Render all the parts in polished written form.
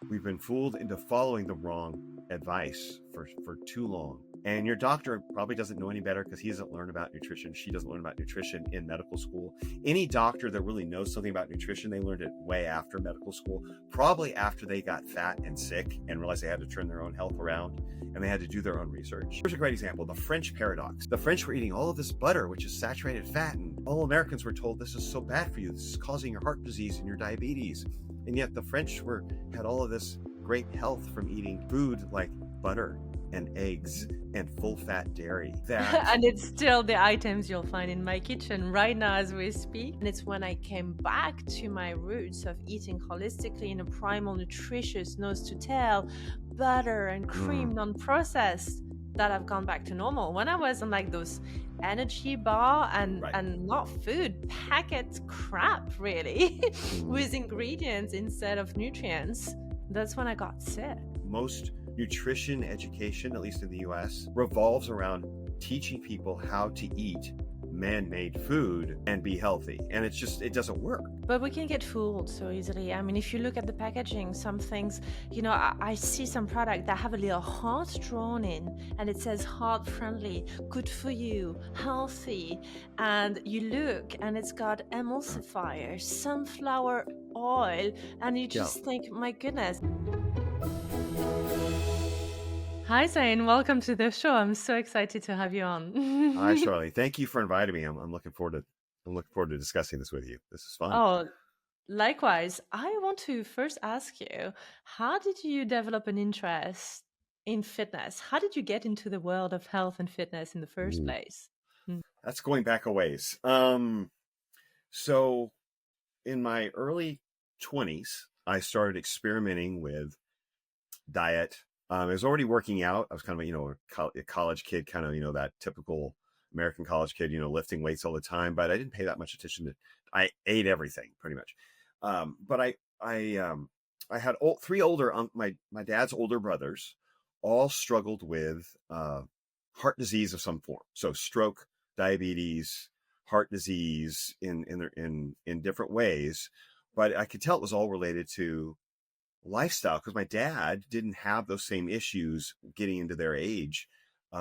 We've been fooled into following the wrong advice for too long. And your doctor probably doesn't know any better because he doesn't learn about nutrition. She doesn't learn about nutrition in medical school. Any doctor that really knows something about nutrition, they learned it way after medical school, probably after they got fat and sick and realized they had to turn their own health around and they had to do their own research. Here's a great example, the French paradox. The French were eating all of this butter, which is saturated fat, and all Americans were told this is so bad for you. This is causing your heart disease and your diabetes. And yet the French had all of this great health from eating food like butter and eggs and full-fat dairy. And it's still the items you'll find in my kitchen right now as we speak. And it's when I came back to my roots of eating holistically in a primal, nutritious, nose to tail, butter and cream, non-processed, that I've gone back to normal. When I was on like those energy bar and not food, packet crap really, with ingredients instead of nutrients, that's when I got sick. Most nutrition education, at least in the US, revolves around teaching people how to eat man-made food and be healthy. And it doesn't work. But we can get fooled so easily. I mean, if you look at the packaging, some things, I see some product that have a little heart drawn in and it says heart friendly, good for you, healthy. And you look and it's got emulsifiers, sunflower oil, and you just think, my goodness. Hi, Zane. Welcome to the show. I'm so excited to have you on. Hi, Charlene. Thank you for inviting me. I'm looking forward to discussing this with you. This is fun. Oh, likewise. I want to first ask you, how did you develop an interest in fitness? How did you get into the world of health and fitness in the first place? That's going back a ways. So in my early 20s, I started experimenting with diet. I was already working out. I was kind of, a college kid, kind of, that typical American college kid, lifting weights all the time, but I didn't pay that much attention to, I ate everything pretty much. But I had three older, my dad's older brothers all struggled with, heart disease of some form. So stroke, diabetes, heart disease in different ways. But I could tell it was all related to lifestyle because my dad didn't have those same issues getting into their age.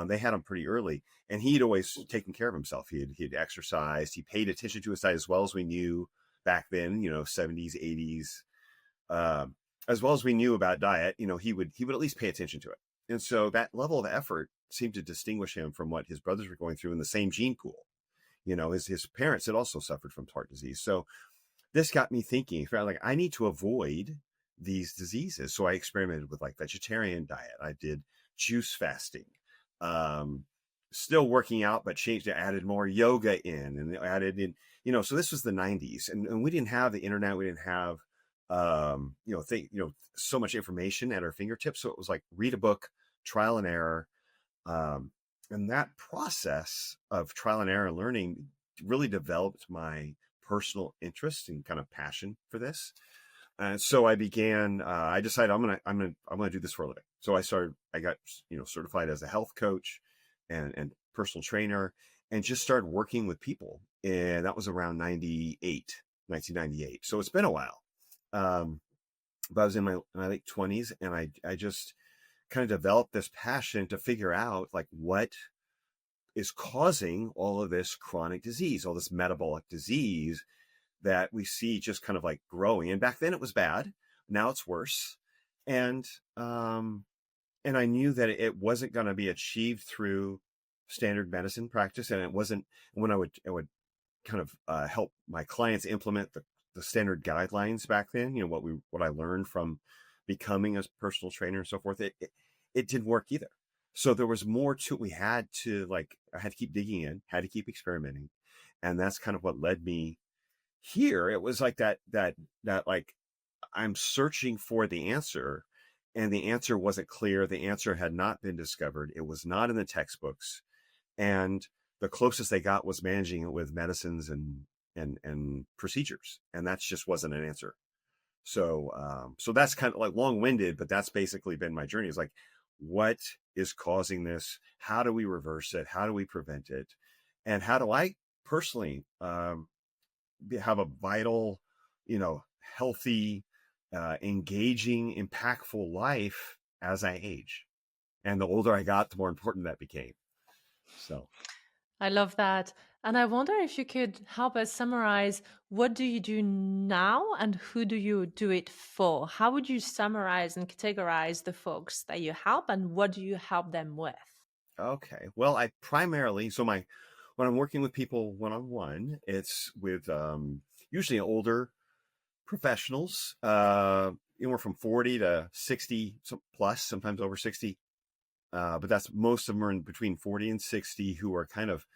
They had them pretty early, and he'd always taken care of himself. He'd exercised. He paid attention to his diet as well as we knew back then, 70s, 80s, as well as we knew about diet. He would at least pay attention to it. And so that level of effort seemed to distinguish him from what his brothers were going through in the same gene pool. His parents had also suffered from heart disease. So this got me thinking, like, I need to avoid these diseases. So I experimented with like vegetarian diet. I did juice fasting, still working out, but added more yoga in and added in, so this was the 90s and we didn't have the internet. We didn't have, so much information at our fingertips. So it was like read a book, trial and error. And that process of trial and error and learning really developed my personal interest and kind of passion for this. And so I began, I decided I'm going to do this for a living. So I got, certified as a health coach and personal trainer and just started working with people. And that was around 1998. So it's been a while. But I was in my late 20s and I just kind of developed this passion to figure out like what is causing all of this chronic disease, all this metabolic disease that we see just kind of like growing. And back then it was bad. Now it's worse. And I knew that it wasn't going to be achieved through standard medicine practice. And it wasn't when I would kind of help my clients implement the standard guidelines back then, what I learned from becoming a personal trainer and so forth, it didn't work either. So there was more to it. I had to keep digging in, had to keep experimenting. And that's kind of what led me here. It was like that like I'm searching for the answer and the answer wasn't clear. The answer had not been discovered. It was not in the textbooks. And the closest they got was managing it with medicines and procedures. And that just wasn't an answer. So that's kind of like long-winded, but that's basically been my journey. It's like, what is causing this? How do we reverse it? How do we prevent it? And how do I personally have a vital, healthy engaging, impactful life as I age. And the older I got, the more important that became. So, I love that. And I wonder if you could help us summarize, what do you do now and who do you do it for? How would you summarize and categorize the folks that you help, and what do you help them with? okay. Well, I primarily, so when I'm working with people one on one, it's with usually older professionals, anywhere from 40 to 60 plus, sometimes over 60. But that's most of them are in between 40 and 60 who are kind of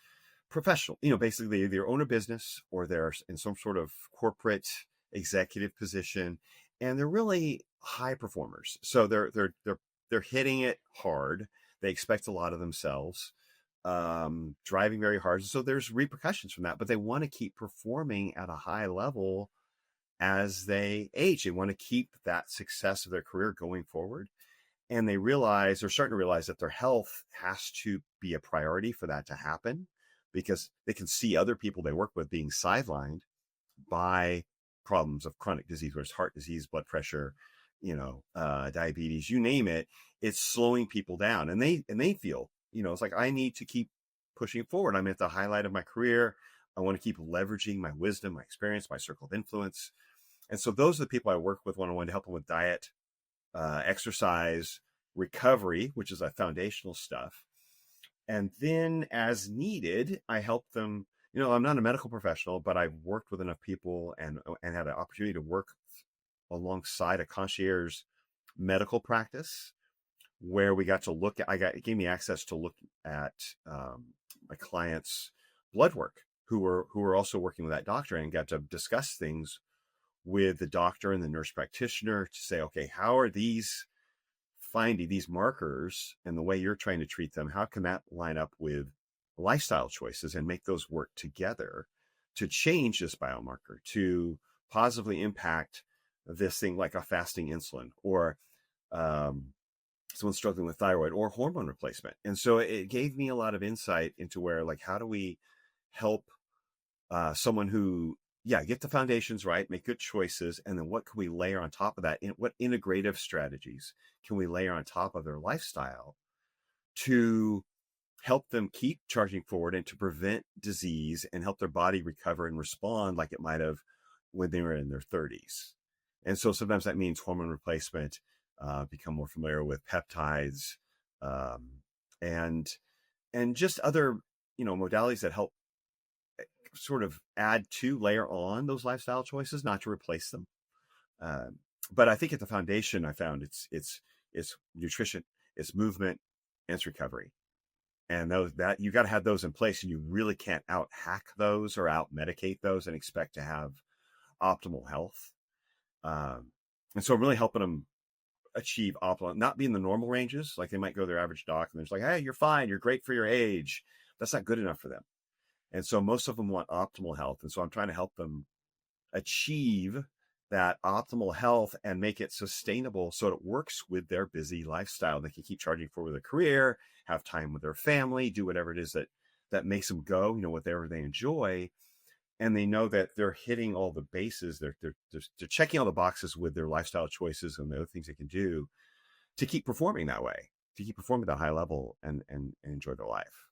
professional. Basically they either own a business or they're in some sort of corporate executive position, and they're really high performers. So they're hitting it hard. They expect a lot of themselves, driving very hard. So there's repercussions from that, but they want to keep performing at a high level as they age. They want to keep that success of their career going forward. And they're starting to realize that their health has to be a priority for that to happen, because they can see other people they work with being sidelined by problems of chronic disease, whether it's heart disease, blood pressure, diabetes, you name it. It's slowing people down, and they feel, it's like, I need to keep pushing forward. I'm at the highlight of my career. I want to keep leveraging my wisdom, my experience, my circle of influence. And so those are the people I work with one-on-one to help them with diet, exercise, recovery, which is a foundational stuff. And then as needed, I help them. I'm not a medical professional, but I've worked with enough people and had an opportunity to work alongside a concierge medical practice where we got to it gave me access to look at my clients' blood work, who were also working with that doctor, and got to discuss things with the doctor and the nurse practitioner to say, okay, how are these finding these markers and the way you're trying to treat them? How can that line up with lifestyle choices and make those work together to change this biomarker to positively impact this thing, like a fasting insulin, or someone struggling with thyroid or hormone replacement? And so it gave me a lot of insight into where, like, how do we help someone who, get the foundations right, make good choices, and then what can we layer on top of that? What integrative strategies can we layer on top of their lifestyle to help them keep charging forward and to prevent disease and help their body recover and respond like it might have when they were in their 30s? And so sometimes that means hormone replacement, become more familiar with peptides, and just other modalities that help sort of layer on those lifestyle choices, not to replace them. But I think at the foundation, I found it's nutrition, it's movement, and it's recovery. And that you got to have those in place, and you really can't out hack those or out medicate those and expect to have optimal health. And so I'm really helping them achieve optimal, not be in the normal ranges. Like, they might go to their average doc and they're just like, hey, you're fine, you're great for your age. That's not good enough for them. And so most of them want optimal health. And so I'm trying to help them achieve that optimal health and make it sustainable so it works with their busy lifestyle. They can keep charging for their career, have time with their family, do whatever it is that makes them go, whatever they enjoy. And they know that they're hitting all the bases. They're checking all the boxes with their lifestyle choices and the other things they can do to keep performing that way, to keep performing at a high level and enjoy their life.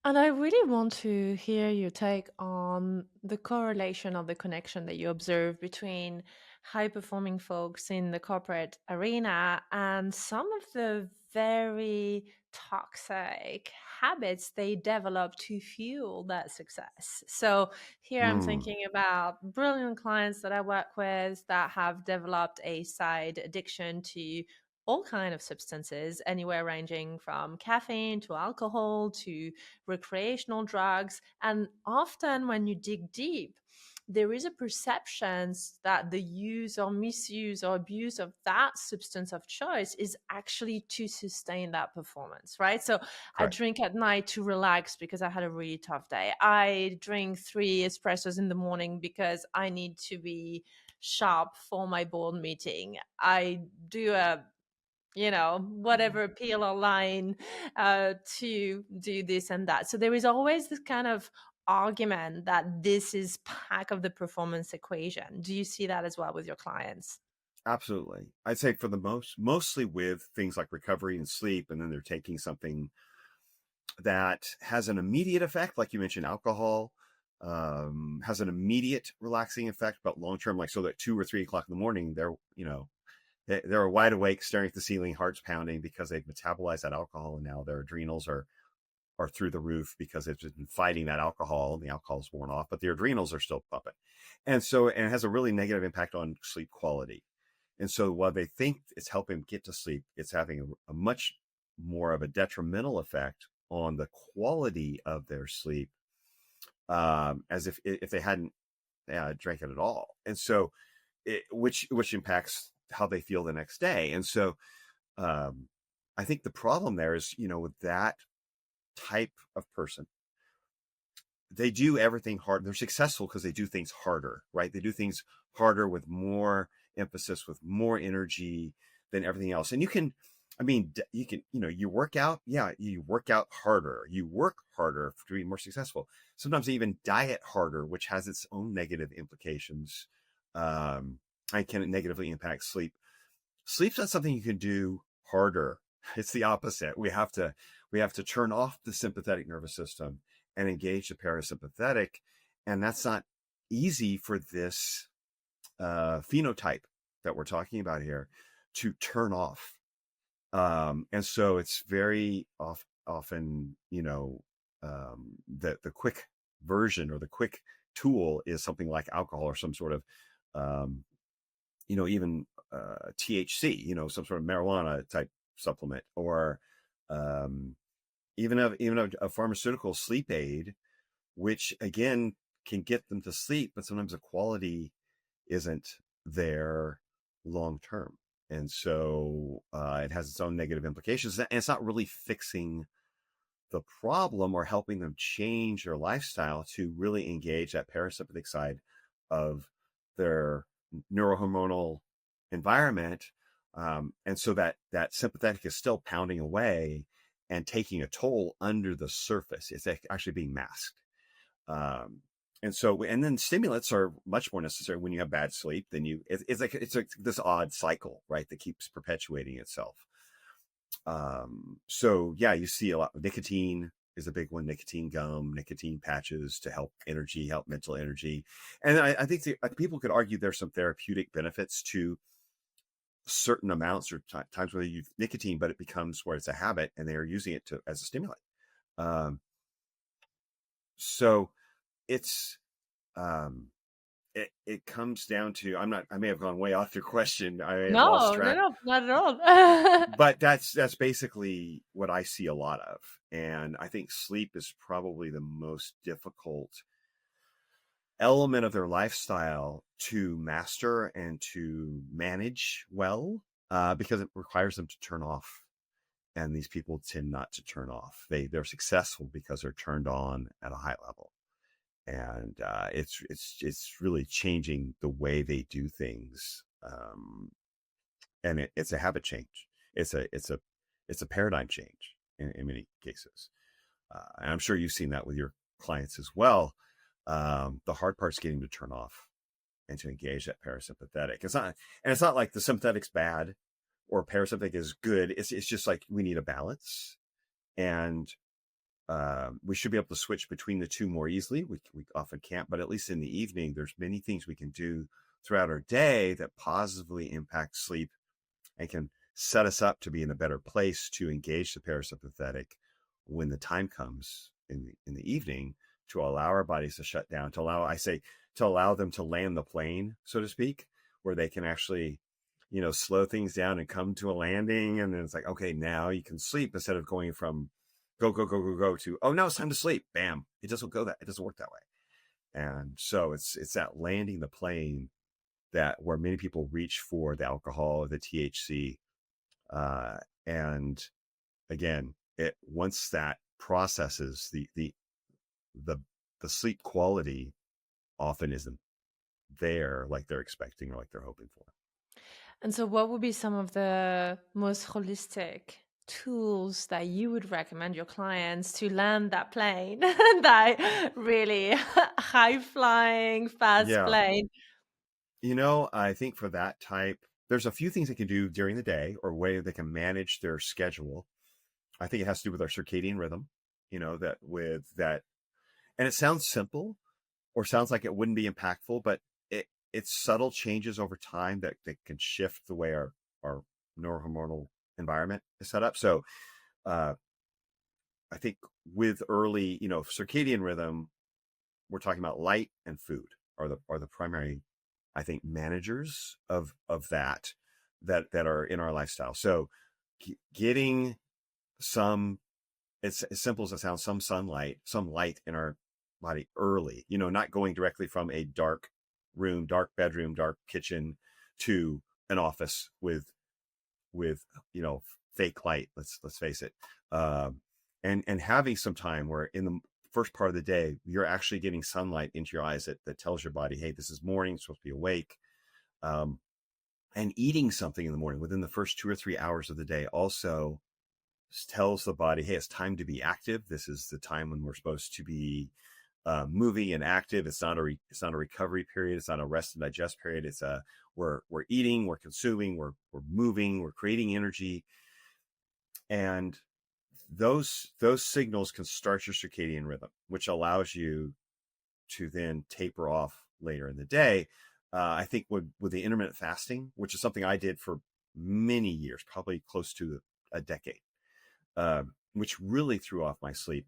And I really want to hear your take on the correlation or the connection that you observe between high performing folks in the corporate arena and some of the very toxic habits they develop to fuel that success. So here I'm Mm, thinking about brilliant clients that I work with that have developed a side addiction to all kind of substances, anywhere ranging from caffeine to alcohol to recreational drugs. And often when you dig deep, there is a perception that the use or misuse or abuse of that substance of choice is actually to sustain that performance, right? So I correct. drink at night to relax because I had a really tough day. I drink 3 espressos in the morning because I need to be sharp for my board meeting. I do a whatever peel or line to do this and that. So there is always this kind of argument that this is part of the performance equation. Do you see that as well with your clients? Absolutely. I'd say for the mostly with things like recovery and sleep, and then they're taking something that has an immediate effect, like you mentioned, alcohol, has an immediate relaxing effect, but long term, like so that 2 or 3 o'clock in the morning, they're wide awake, staring at the ceiling, hearts pounding because they've metabolized that alcohol, and now their adrenals are through the roof because they've been fighting that alcohol, and the alcohol's worn off, but the adrenals are still pumping, and it has a really negative impact on sleep quality. And so while they think it's helping them get to sleep, it's having a much more of a detrimental effect on the quality of their sleep, as if they hadn't drank it at all. And so, which impacts how they feel the next day. And so, I think the problem there is, with that type of person, they do everything hard. They're successful because they do things harder, right? They do things harder with more emphasis, with more energy than everything else. And you can you work out. Yeah, you work out harder. You work harder to be more successful. Sometimes they even diet harder, which has its own negative implications, and can negatively impact sleep. Sleep's not something you can do harder. It's the opposite. We have to turn off the sympathetic nervous system and engage the parasympathetic, and that's not easy for this phenotype that we're talking about here to turn off. And so it's very often, the quick version or the quick tool is something like alcohol or some sort of, even THC, some sort of marijuana type supplement, or even a pharmaceutical sleep aid, which again can get them to sleep, but sometimes the quality isn't there long term. And so it has its own negative implications. And it's not really fixing the problem or helping them change their lifestyle to really engage that parasympathetic side of their neurohormonal environment. And so that sympathetic is still pounding away and taking a toll under the surface. It's actually being masked. And then stimulants are much more necessary when you have bad sleep. Then it's like this odd cycle, right, that keeps perpetuating itself. So yeah, you see a lot of nicotine is a big one. Nicotine gum, nicotine patches to help mental energy. And I think people could argue there's some therapeutic benefits to certain amounts or times where they use nicotine, but it becomes where it's a habit and they're using it as a stimulant. So it's it comes down to, I may have gone way off your question. I have lost track. No, not at all. But that's basically what I see a lot of. And I think sleep is probably the most difficult element of their lifestyle to master and to manage well, because it requires them to turn off. And these people tend not to turn off. They're successful because they're turned on at a high level. And it's really changing the way they do things, and it's a habit change. It's a paradigm change in many cases, and I'm sure you've seen that with your clients as well. The hard part's getting to turn off and to engage that parasympathetic. It's not like the sympathetic's bad or parasympathetic is good. It's just like we need a balance, and we should be able to switch between the two more easily. We often can't, but at least in the evening, there's many things we can do throughout our day that positively impact sleep and can set us up to be in a better place to engage the parasympathetic when the time comes in the evening, to allow our bodies to shut down, to allow them to land the plane, so to speak, where they can actually, slow things down and come to a landing. And then it's like, okay, now you can sleep, instead of going from go to, oh, now it's time to sleep. Bam. It doesn't work that way. And so it's that landing the plane where many people reach for the alcohol or the THC. And again, once that processes, the sleep quality often isn't there like they're expecting or like they're hoping for. And so what would be some of the most holistic tools that you would recommend your clients to land that plane, that really high flying, fast Yeah. plane? I think for that type, there's a few things they can do during the day or way they can manage their schedule. I think it has to do with our circadian rhythm, that with that. And it sounds simple or sounds like it wouldn't be impactful, but it's subtle changes over time that can shift the way our neurohormonal environment is set up. So uh, I think with early, circadian rhythm, we're talking about light and food are the primary, I think, managers of that are in our lifestyle. So getting some, it's as simple as it sounds, some sunlight, some light in our body early, not going directly from a dark room, dark bedroom, dark kitchen to an office with fake light. Let's face it. And having some time where in the first part of the day you're actually getting sunlight into your eyes that tells your body, hey, this is morning, you're supposed to be awake. And eating something in the morning within the first 2 or 3 hours of the day also tells the body, hey, it's time to be active. This is the time when we're supposed to be moving and active. It's not a recovery period. It's not a rest and digest period. It's we're eating, we're consuming, we're moving, we're creating energy, and those signals can start your circadian rhythm, which allows you to then taper off later in the day. I think with the intermittent fasting, which is something I did for many years, probably close to a decade, which really threw off my sleep,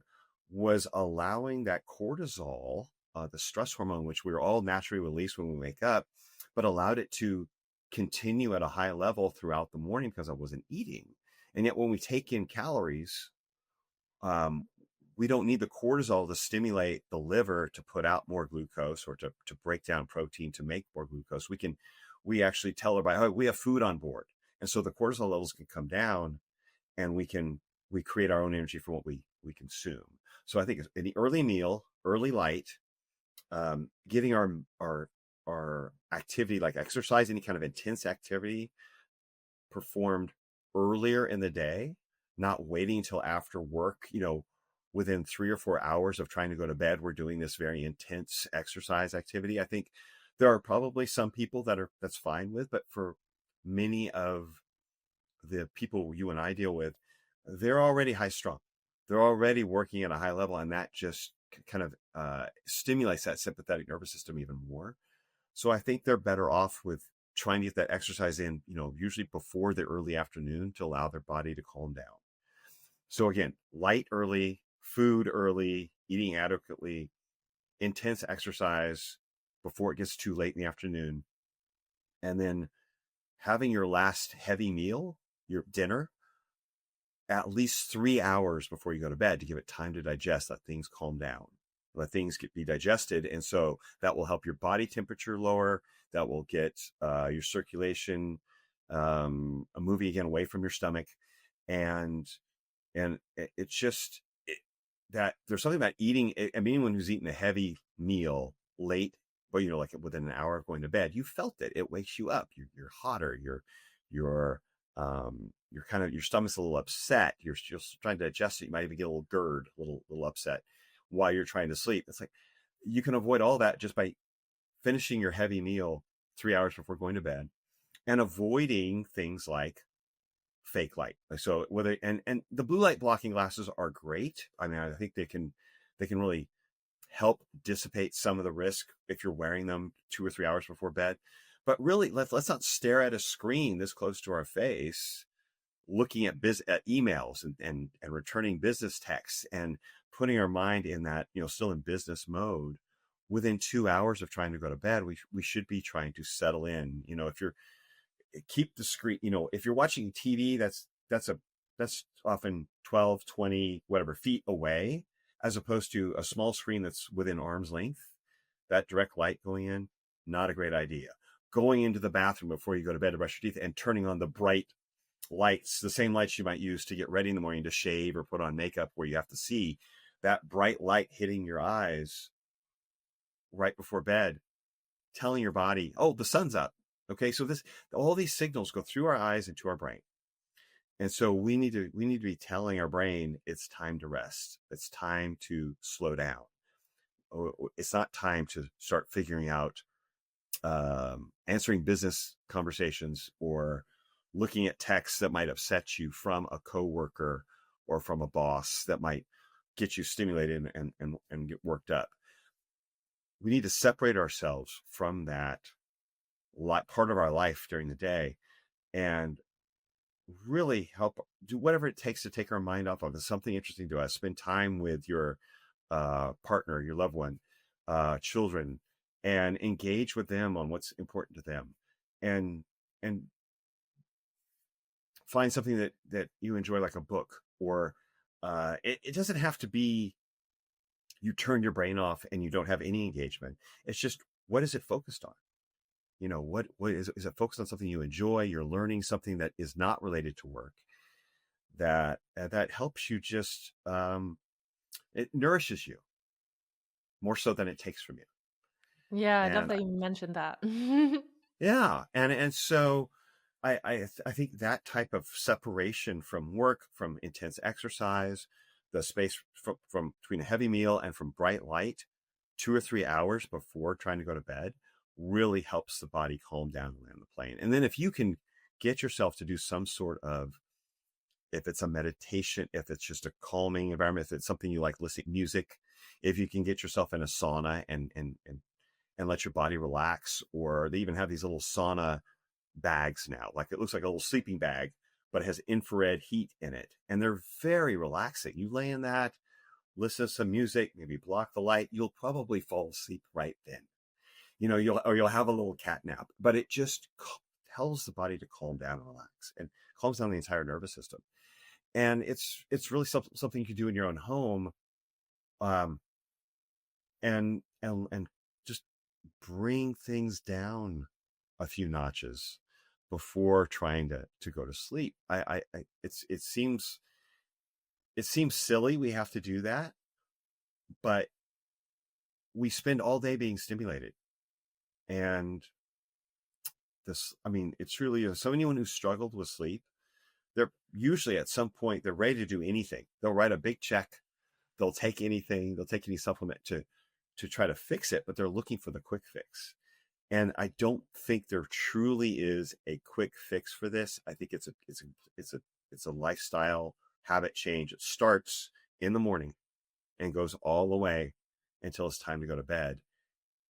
was allowing that cortisol, the stress hormone, which we're all naturally released when we wake up, but allowed it to continue at a high level throughout the morning because I wasn't eating. And yet when we take in calories, we don't need the cortisol to stimulate the liver to put out more glucose or to break down protein to make more glucose. We actually tell our body, oh, we have food on board. And so the cortisol levels can come down and we create our own energy for what we consume. So I think it's an early meal, early light, getting our activity like exercise, any kind of intense activity performed earlier in the day, not waiting until after work, within 3 or 4 hours of trying to go to bed, we're doing this very intense exercise activity. I think there are probably some people that's fine with, but for many of the people you and I deal with, they're already high strung. They're already working at a high level, and that just kind of stimulates that sympathetic nervous system even more. So I think they're better off with trying to get that exercise in, usually before the early afternoon to allow their body to calm down. So again, light early, food early, eating adequately, intense exercise before it gets too late in the afternoon, and then having your last heavy meal, your dinner, at least 3 hours before you go to bed to give it time to digest, let things calm down, let things be digested. And so that will help your body temperature lower. That will get your circulation moving again away from your stomach. And it's just that there's something about eating. I mean, anyone who's eaten a heavy meal late, but like within an hour of going to bed, you felt it. It wakes you up. You're hotter. You're kind of, your stomach's a little upset. You're just trying to digest it. You might even get a little GERD, a little upset while you're trying to sleep. It's like you can avoid all that just by finishing your heavy meal 3 hours before going to bed and avoiding things like fake light. So whether and the blue light blocking glasses are great. I mean, I think they can really help dissipate some of the risk if you're wearing them 2 or 3 hours before bed. But really, let's not stare at a screen this close to our face, looking at emails and returning business texts and putting our mind in that, still in business mode. Within 2 hours of trying to go to bed, we should be trying to settle in. If you're keep the screen, if you're watching TV, that's often 12, 20, whatever feet away, as opposed to a small screen that's within arm's length. That direct light going in, not a great idea. Going into the bathroom before you go to bed to brush your teeth and turning on the bright lights, the same lights you might use to get ready in the morning to shave or put on makeup, where you have to see that bright light hitting your eyes right before bed, telling your body, oh, the sun's up. Okay, so all these signals go through our eyes into our brain. And so we need to be telling our brain it's time to rest. It's time to slow down. It's not time to start figuring out answering business conversations or looking at texts that might upset you from a coworker or from a boss that might get you stimulated and get worked up. We need to separate ourselves from that part of our life during the day and really help do whatever it takes to take our mind off of something interesting to us. Spend time with your partner, your loved one, children, and engage with them on what's important to them, and and find something that you enjoy, like a book, or it doesn't have to be you turn your brain off and you don't have any engagement. It's just, what is it focused on? What is it focused on? Something you enjoy, you're learning something that is not related to work, that helps you, just it nourishes you more so than it takes from you. Yeah, I love And that you mentioned that. yeah, and so I think that type of separation from work, from intense exercise, the space from between a heavy meal and from bright light, 2 or 3 hours before trying to go to bed, really helps the body calm down and land the plane. And then if you can get yourself to do some sort of, if it's a meditation, if it's just a calming environment, if it's something you like, listening to music, if you can get yourself in a sauna and let your body relax, or they even have these little sauna bags now, like it looks like a little sleeping bag, but it has infrared heat in it, and they're very relaxing. You lay in that, listen to some music, maybe block the light, you'll probably fall asleep right then. You'll have a little cat nap, but it just tells the body to calm down and relax, and calms down the entire nervous system. And it's really something you can do in your own home, um, and just bring things down a few notches before trying to go to sleep. It seems silly we have to do that, but we spend all day being stimulated. And it's really, so anyone who's struggled with sleep, they're usually at some point, they're ready to do anything. They'll write a big check. They'll take anything. They'll take any supplement to try to fix it, but they're looking for the quick fix. And I don't think there truly is a quick fix for this. I think it's a lifestyle habit change. It starts in the morning and goes all the way until it's time to go to bed.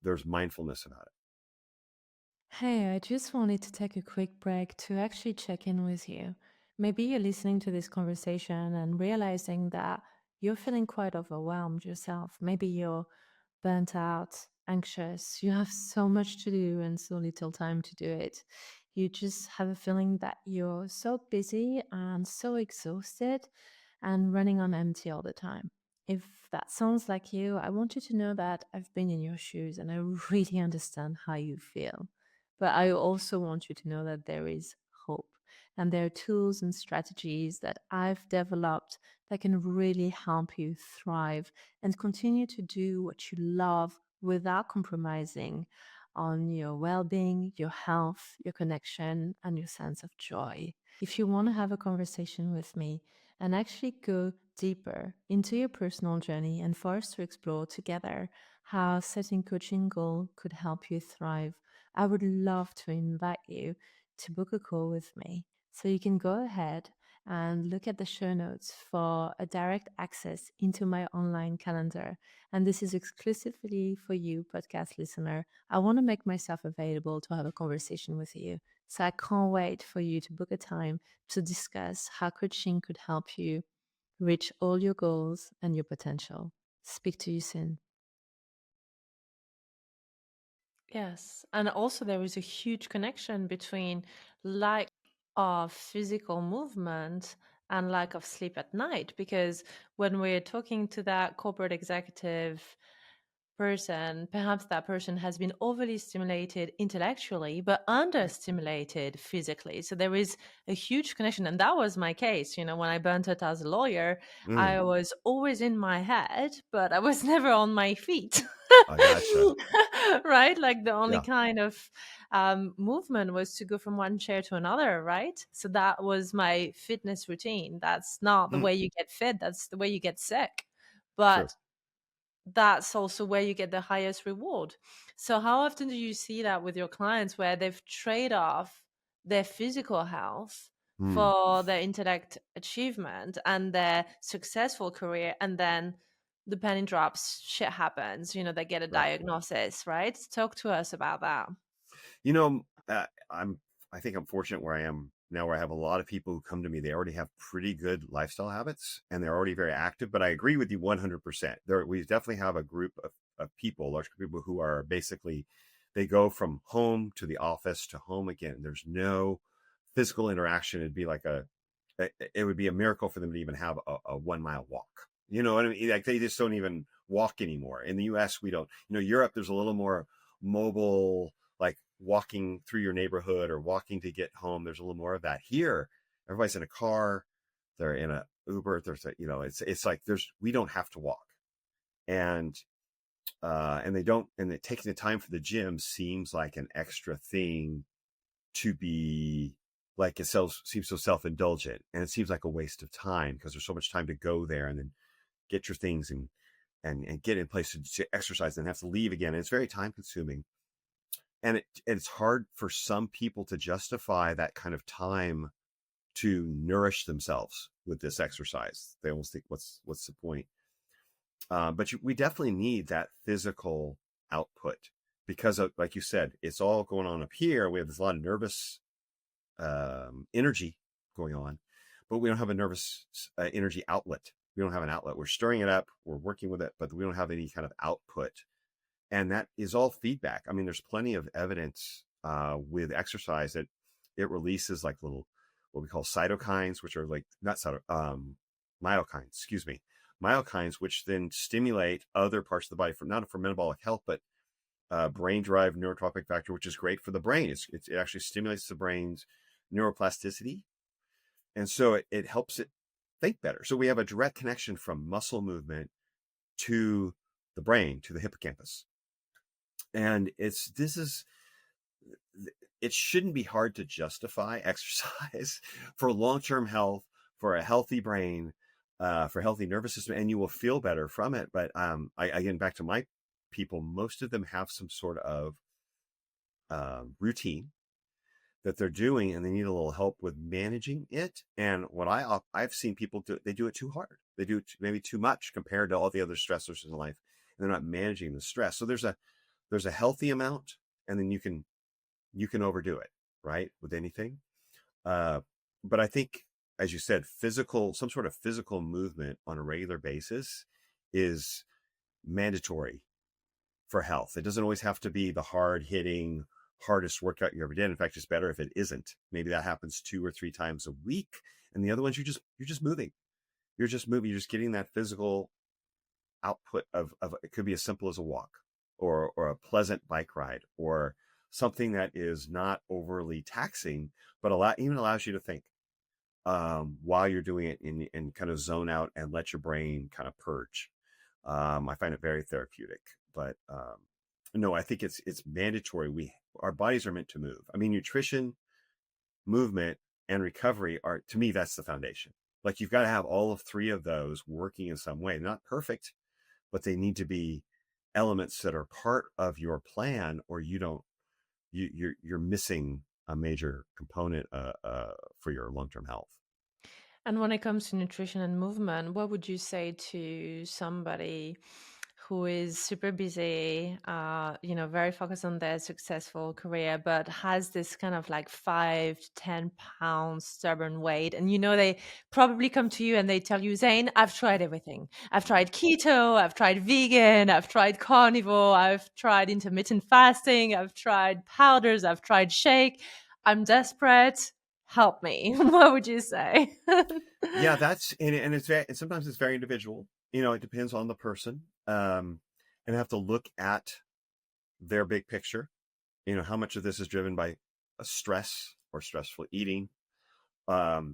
There's mindfulness about it. Hey, I just wanted to take a quick break to actually check in with you. Maybe you're listening to this conversation and realizing that you're feeling quite overwhelmed yourself. Maybe you're burnt out, anxious, you have so much to do and so little time to do it. You just have a feeling that you're so busy and so exhausted and running on empty all the time. If that sounds like you, I want you to know that I've been in your shoes and I really understand how you feel. But I also want you to know that there is hope. And there are tools and strategies that I've developed that can really help you thrive and continue to do what you love without compromising on your well being, your health, your connection, and your sense of joy. If you want to have a conversation with me and actually go deeper into your personal journey and for us to explore together how setting coaching goal could help you thrive, I would love to invite you to book a call with me. So you can go ahead and look at the show notes for a direct access into my online calendar. And this is exclusively for you, podcast listener. I want to make myself available to have a conversation with you. So I can't wait for you to book a time to discuss how coaching could help you reach all your goals and your potential. Speak to you soon. Yes. And also, there is a huge connection between lack of physical movement and lack of sleep at night. Because when we're talking to that corporate executive person, perhaps that person has been overly stimulated intellectually, but understimulated physically. So there is a huge connection. And that was my case. When I burnt out as a lawyer, Mm. I was always in my head, but I was never on my feet. I gotcha. Right? Like the only Yeah. kind of movement was to go from one chair to another, right? So that was my fitness routine. That's not the Mm, way you get fit, that's the way you get sick. true. But that's also where you get the highest reward. So, how often do you see that with your clients where they've trade off their physical health Mm, for their intellect achievement and their successful career, and then the penny drops, shit happens, they get a right. diagnosis, right? Talk to us about that. You know, I think I'm fortunate where I am now, where I have a lot of people who come to me. They already have pretty good lifestyle habits and they're already very active. But I agree with you 100%. We definitely have a group of people, a large group of people who are basically, they go from home to the office to home again. There's no physical interaction. It would be a miracle for them to even have a 1 mile walk. You know what I mean? Like they just don't even walk anymore. In the US, we don't, Europe, there's a little more mobile, like walking through your neighborhood or walking to get home. There's a little more of that here. Everybody's in a car, they're in a Uber. It's like we don't have to walk. And they don't, and taking the time for the gym seems like an extra thing to be like, seems so self-indulgent, and it seems like a waste of time because there's so much time to go there and then get your things and get in place to exercise and have to leave again. And it's very time consuming, and it's hard for some people to justify that kind of time to nourish themselves with this exercise. They almost think, what's the point? But we definitely need that physical output because of, like you said, it's all going on up here. We have a lot of nervous energy going on, but we don't have a nervous energy outlet. We don't have an outlet. We're stirring it up, we're working with it, but we don't have any kind of output. And that is all feedback. I mean, there's plenty of evidence with exercise that it releases like little, what we call cytokines, which are like myokines, excuse me, myokines, which then stimulate other parts of the body, not for metabolic health, but brain-derived neurotrophic factor, which is great for the brain. It actually stimulates the brain's neuroplasticity, and so it helps it think better. So we have a direct connection from muscle movement to the brain, to the hippocampus, and it shouldn't be hard to justify exercise for long-term health, for a healthy brain, for a healthy nervous system, and you will feel better from it. But again, back to my people, most of them have some sort of routine that they're doing, and they need a little help with managing it. And what I've seen people do, they do it too hard. They do maybe too much compared to all the other stressors in life, and they're not managing the stress. So there's a healthy amount, and then you can overdo it, right, with anything. But I think, as you said, some sort of physical movement on a regular basis is mandatory for health. It doesn't always have to be the hardest workout you ever did. In fact, it's better if it isn't. Maybe that happens 2 or 3 times a week, and the other ones you're just moving. You're just moving. You're just getting that physical output of it. Could be as simple as a walk, or a pleasant bike ride, or something that is not overly taxing, but even allows you to think while you're doing it, and kind of zone out and let your brain kind of purge. I find it very therapeutic. But no, I think it's mandatory. Our bodies are meant to move. I mean, nutrition, movement, and recovery are, to me, that's the foundation. Like, you've got to have all of 3 of those working in some way. They're not perfect, but they need to be elements that are part of your plan, or you're missing a major component for your long-term health. And when it comes to nutrition and movement, what would you say to somebody who is super busy, very focused on their successful career, but has this kind of like 5 to 10 pounds stubborn weight? And they probably come to you and they tell you, Zane, I've tried everything. I've tried keto, I've tried vegan, I've tried carnivore, I've tried intermittent fasting, I've tried powders, I've tried shake. I'm desperate. Help me. What would you say? Yeah, and sometimes it's very individual. It depends on the person, and I have to look at their big picture. How much of this is driven by a stress or stressful eating, but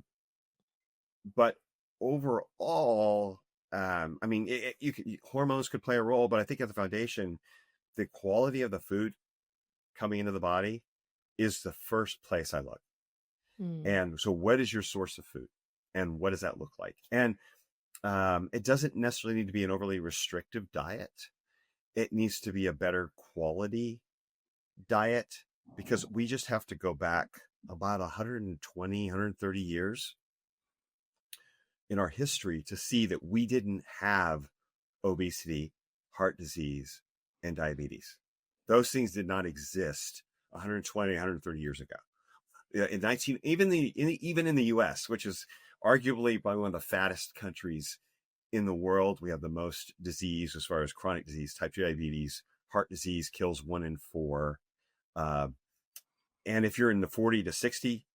overall, I mean, hormones could play a role, but I think at the foundation, the quality of the food coming into the body is the first place I look. And so what is your source of food and what does that look like? And it doesn't necessarily need to be an overly restrictive diet. It needs to be a better quality diet, because we just have to go back about 120, 130 years in our history to see that we didn't have obesity, heart disease, and diabetes. Those things did not exist 120, 130 years ago. Even in the US, which is arguably probably one of the fattest countries in the world, we have the most disease as far as chronic disease, type 2 diabetes, heart disease kills 1 in 4. And if you're in the 40 to 60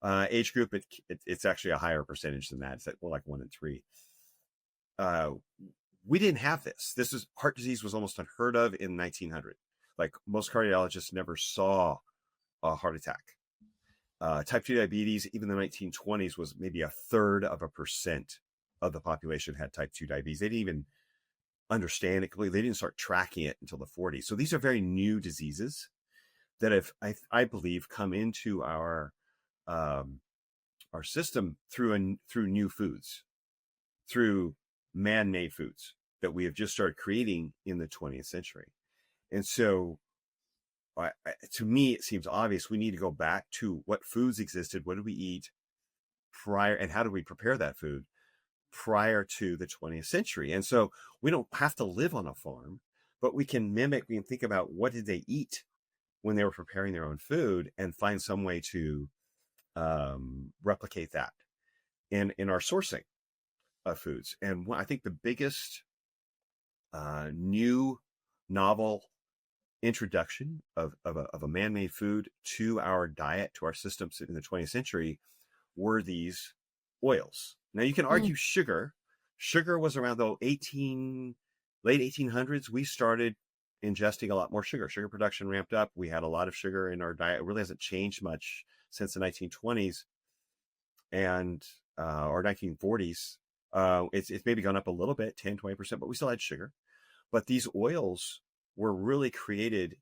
age group, it's actually a higher percentage than that. It's more like 1 in 3. We didn't have this. Heart disease was almost unheard of in 1900. Like, most cardiologists never saw a heart attack. Type 2 diabetes, even in the 1920s, was maybe 1/3% of the population had type 2 diabetes. They didn't even understand it completely. They didn't start tracking it until the 40s. So these are very new diseases that have, I believe, come into our system through new foods, through man-made foods that we have just started creating in the 20th century. And so to me, it seems obvious we need to go back to what foods existed, what did we eat prior, and how do we prepare that food prior to the 20th century. And so we don't have to live on a farm, but we can think about what did they eat when they were preparing their own food and find some way to replicate that in our sourcing of foods. And I think the biggest new novel introduction of a man-made food to our diet, to our systems in the 20th century, were these oils. Now you can argue sugar was around the late 1800s. We started ingesting a lot more sugar. Sugar production ramped up. We had a lot of sugar in our diet. It really hasn't changed much since the 1920s and or 1940s. It's maybe gone up a little bit, 10-20%, but we still had sugar. But these oils were really created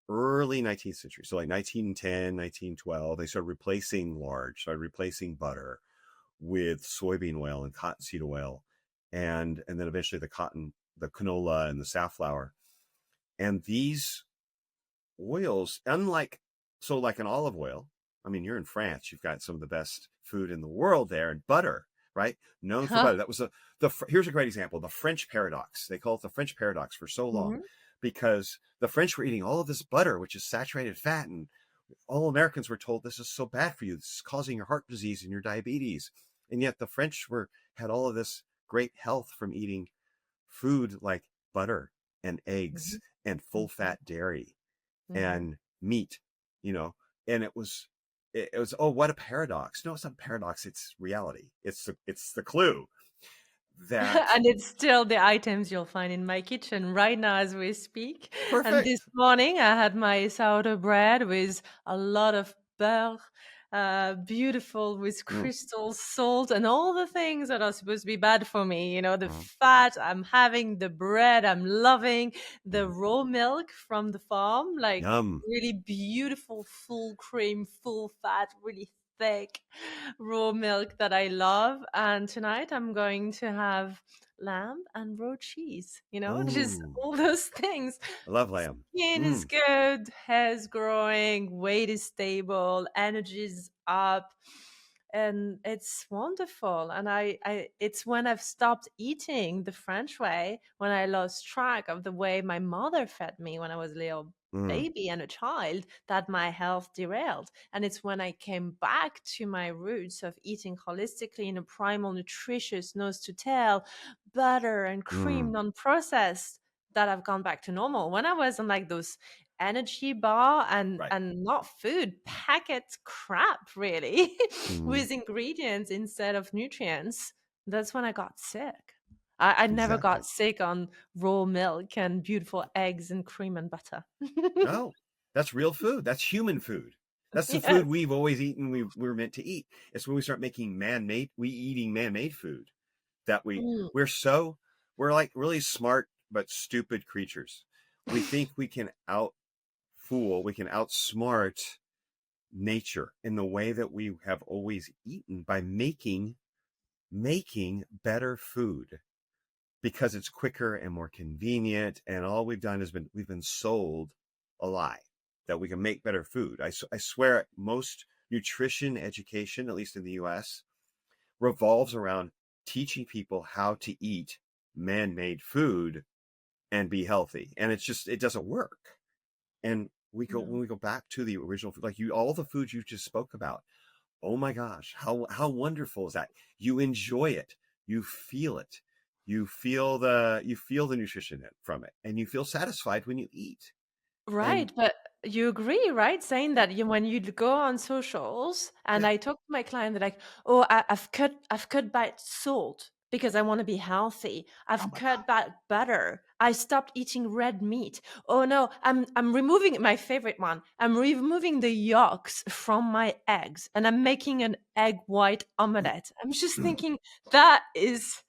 early 19th century. So like 1910, 1912, they started replacing replacing butter with soybean oil and cottonseed oil, and then eventually the canola and the safflower. And these oils, like an olive oil, I mean, you're in France, you've got some of the best food in the world there, and butter, right? Known for butter. That was here's a great example, the French paradox. They call it the French paradox for so long because the French were eating all of this butter, which is saturated fat, and all Americans were told this is so bad for you. This is causing your heart disease and your diabetes. And yet the French had all of this great health from eating food like butter and eggs and full fat dairy and meat, and it was, oh, what a paradox. No, it's not a paradox. It's reality. It's the clue that. And it's still the items you'll find in my kitchen right now as we speak. Perfect. And this morning I had my sourdough bread with a lot of beurre, beautiful with crystal salt and all the things that are supposed to be bad for me. The fat I'm having, the bread I'm loving, the raw milk from the farm, like really beautiful, full cream, full fat, really thick raw milk that I love. And tonight I'm going to have lamb and raw cheese, just all those things. I love lamb. Skin is good, hair's growing, weight is stable, energy's up, and it's wonderful. And it's when I've stopped eating the French way, when I lost track of the way my mother fed me when I was a little baby and a child, that my health derailed. And it's when I came back to my roots of eating holistically in a primal, nutritious, nose to tail, butter and cream, non-processed, that I've gone back to normal. When I was on like those energy bar and not food, packet crap really, with ingredients instead of nutrients, that's when I got sick. I never got sick on raw milk and beautiful eggs and cream and butter. No, that's real food. That's human food. That's the food we've always eaten. We were meant to eat. It's when we start making eating man-made food that Mm. we're like really smart but stupid creatures. We think we can outsmart nature in the way that we have always eaten by making better food because it's quicker and more convenient. And all we've done is we've been sold a lie that we can make better food. I swear most nutrition education, at least in the US, revolves around teaching people how to eat man-made food and be healthy. And it doesn't work. And when we go back to the original food, like all the foods you just spoke about, oh my gosh, how wonderful is that? You enjoy it, you feel it, you feel the nutrition from it, and you feel satisfied when you eat. And Right, but you agree, right? Saying that when you go on socials, and yeah, I talk to my client, they're like, "Oh, I've cut back salt because I want to be healthy. oh I've my cut god, back butter. I stopped eating red meat. Oh no, I'm removing my favorite one. I'm removing the yolks from my eggs, and I'm making an egg white omelette." I'm just thinking that is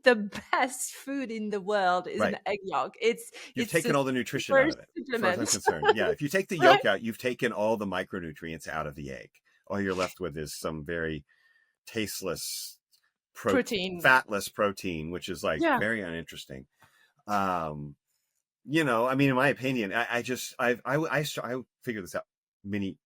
the best food in the world is an right. egg yolk. You've It's a taken all the nutrition super out of it, as far as I'm supplement, concerned. Yeah, if you take the right? yolk out, you've taken all the micronutrients out of the egg. All you're left with is some very tasteless, Protein. fatless protein, which is like Yeah. very uninteresting. Um, I mean, in my opinion, I figured this out many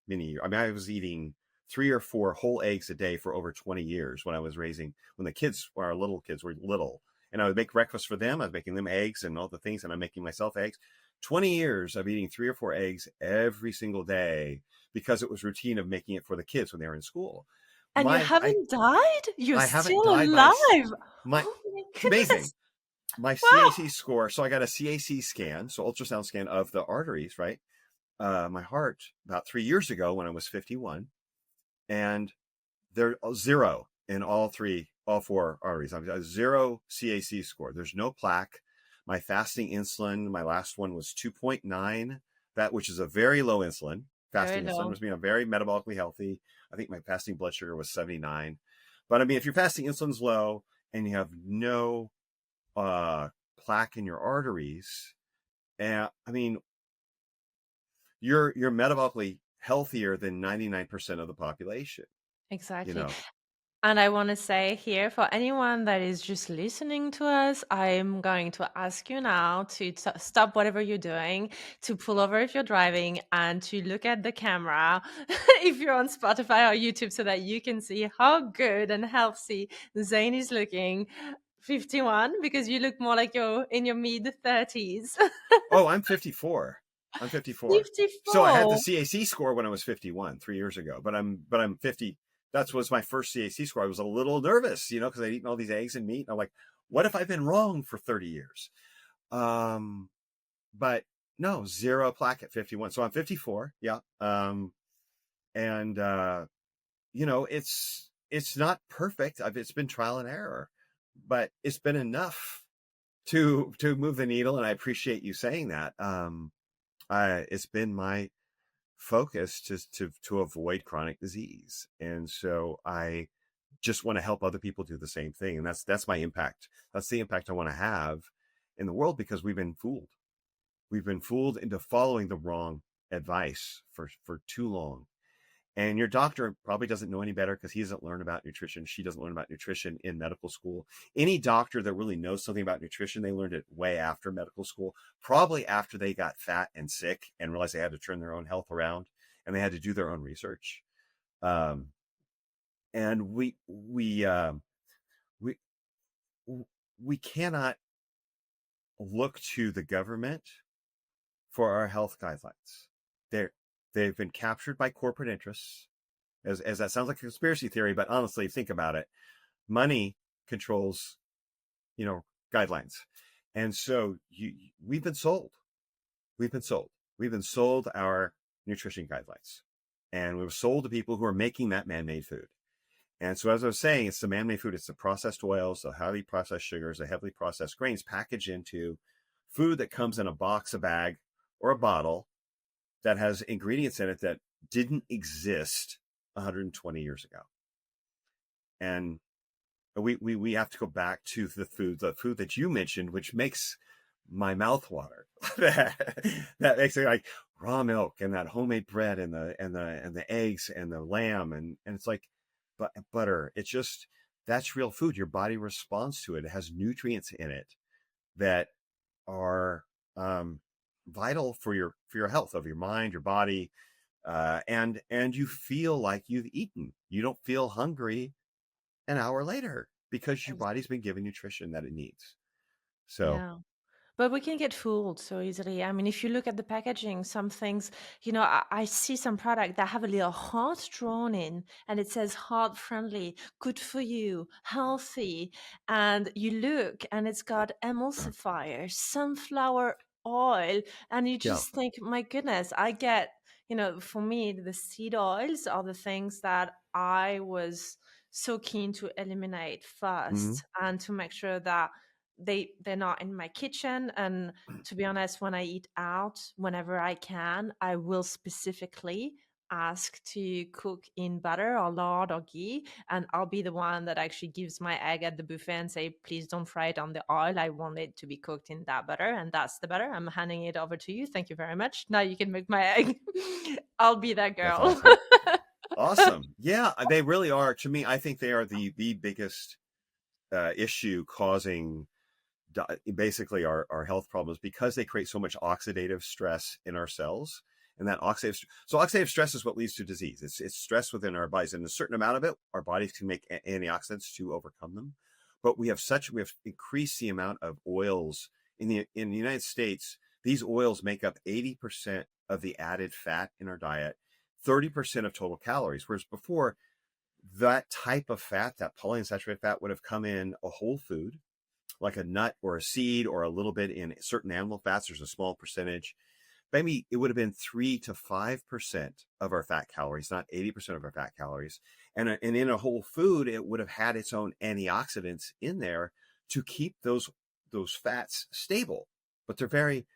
years. I mean, I was eating 3 or 4 whole eggs a day for over 20 years when our little kids were little, and I would make breakfast for them. I was making them eggs and all the things, and I'm making myself eggs. 20 years of eating 3 or 4 eggs every single day because it was routine of making it for the kids when they were in school. And you My I haven't died? You're I haven't still died alive. my Oh my it's amazing. goodness. My Wow. CAC score. So I got a CAC scan, so ultrasound scan of the arteries, right? My heart about 3 years ago when I was 51, and they're 0 in all 4 arteries. I'm a 0 CAC score. There's no plaque. My fasting insulin, my last one was 2.9, which is a very low insulin. Very Fasting insulin low. was I'm very metabolically healthy. I think my fasting blood sugar was 79. But I mean, if your fasting insulin's low and you have no plaque in your arteries, and I mean, you're metabolically healthier than 99% of the population, you Exactly. know. And I want to say here for anyone that is just listening to us, I'm going to ask you now to stop whatever you're doing, to pull over if you're driving, and to look at the camera if you're on Spotify or YouTube so that you can see how good and healthy Zane is looking. 51, because you look more like you're in your mid 30s. Oh, I'm 54. I'm 54. So I had the 54. CAC score when I was 51 3 years ago, but I'm 50. That was my first CAC score. I was a little nervous, because I'd eaten all these eggs and meat. And I'm like, what if I've been wrong for 30 years? But no, 0 plaque at 51. So I'm 54. Yeah. And it's not perfect. It's been trial and error, but it's been enough to move the needle. And I appreciate you saying that. It's been my focus to avoid chronic disease, and so I just want to help other people do the same thing, and that's my impact. That's the impact I want to have in the world, because we've been fooled into following the wrong advice for too long. And your doctor probably doesn't know any better because he doesn't learn about nutrition. She doesn't learn about nutrition in medical school. Any doctor that really knows something about nutrition, they learned it way after medical school, probably after they got fat and sick and realized they had to turn their own health around and they had to do their own research. And we cannot look to the government for our health guidelines. They've been captured by corporate interests. As that sounds like a conspiracy theory, but honestly, think about it. Money controls, guidelines. And so we've been sold. We've been sold our nutrition guidelines. And we were sold to people who are making that man-made food. And so, as I was saying, it's the man-made food. It's the processed oils, the highly processed sugars, the heavily processed grains packaged into food that comes in a box, a bag, or a bottle that has ingredients in it that didn't exist 120 years ago. And we have to go back to the food that you mentioned, which makes my mouth water. that makes it like raw milk and that homemade bread and the eggs and the lamb and it's like butter. It's just, that's real food. Your body responds to it. It has nutrients in it that are vital for your health of your mind, your body, and you feel like you've eaten. You don't feel hungry an hour later because your body's been given nutrition that it needs. So Yeah. But we can get fooled so easily. I mean, if you look at the packaging, some things, I see some product that have a little heart drawn in and it says heart friendly, good for you, healthy. And you look and it's got emulsifier, sunflower oil. And you yeah. just think, my goodness, I get, for me, the seed oils are the things that I was so keen to eliminate Mm-hmm. first and to make sure that they're not in my kitchen. And to be honest, when I eat out, whenever I can, I will specifically ask to cook in butter or lard or ghee, and I'll be the one that actually gives my egg at the buffet and say, please don't fry it on the oil, I want it to be cooked in that butter, and that's the butter. I'm handing it over to you, thank you very much, now you can make my egg. I'll be that That's girl. awesome. Awesome. Yeah, they really are. To me, I think they are the biggest issue causing basically our health problems, because they create so much oxidative stress in our cells. And that oxidative stress is what leads to disease. It's stress within our bodies, and a certain amount of it, our bodies can make antioxidants to overcome them. But we have increased the amount of oils in the United States. These oils make up 80% of the added fat in our diet, 30% of total calories. Whereas before, that type of fat, that polyunsaturated fat, would have come in a whole food, like a nut or a seed, or a little bit in certain animal fats. There's a small percentage. Maybe it would have been 3 to 5% of our fat calories, not 80% of our fat calories. And in a whole food, it would have had its own antioxidants in there to keep those fats stable. But they're very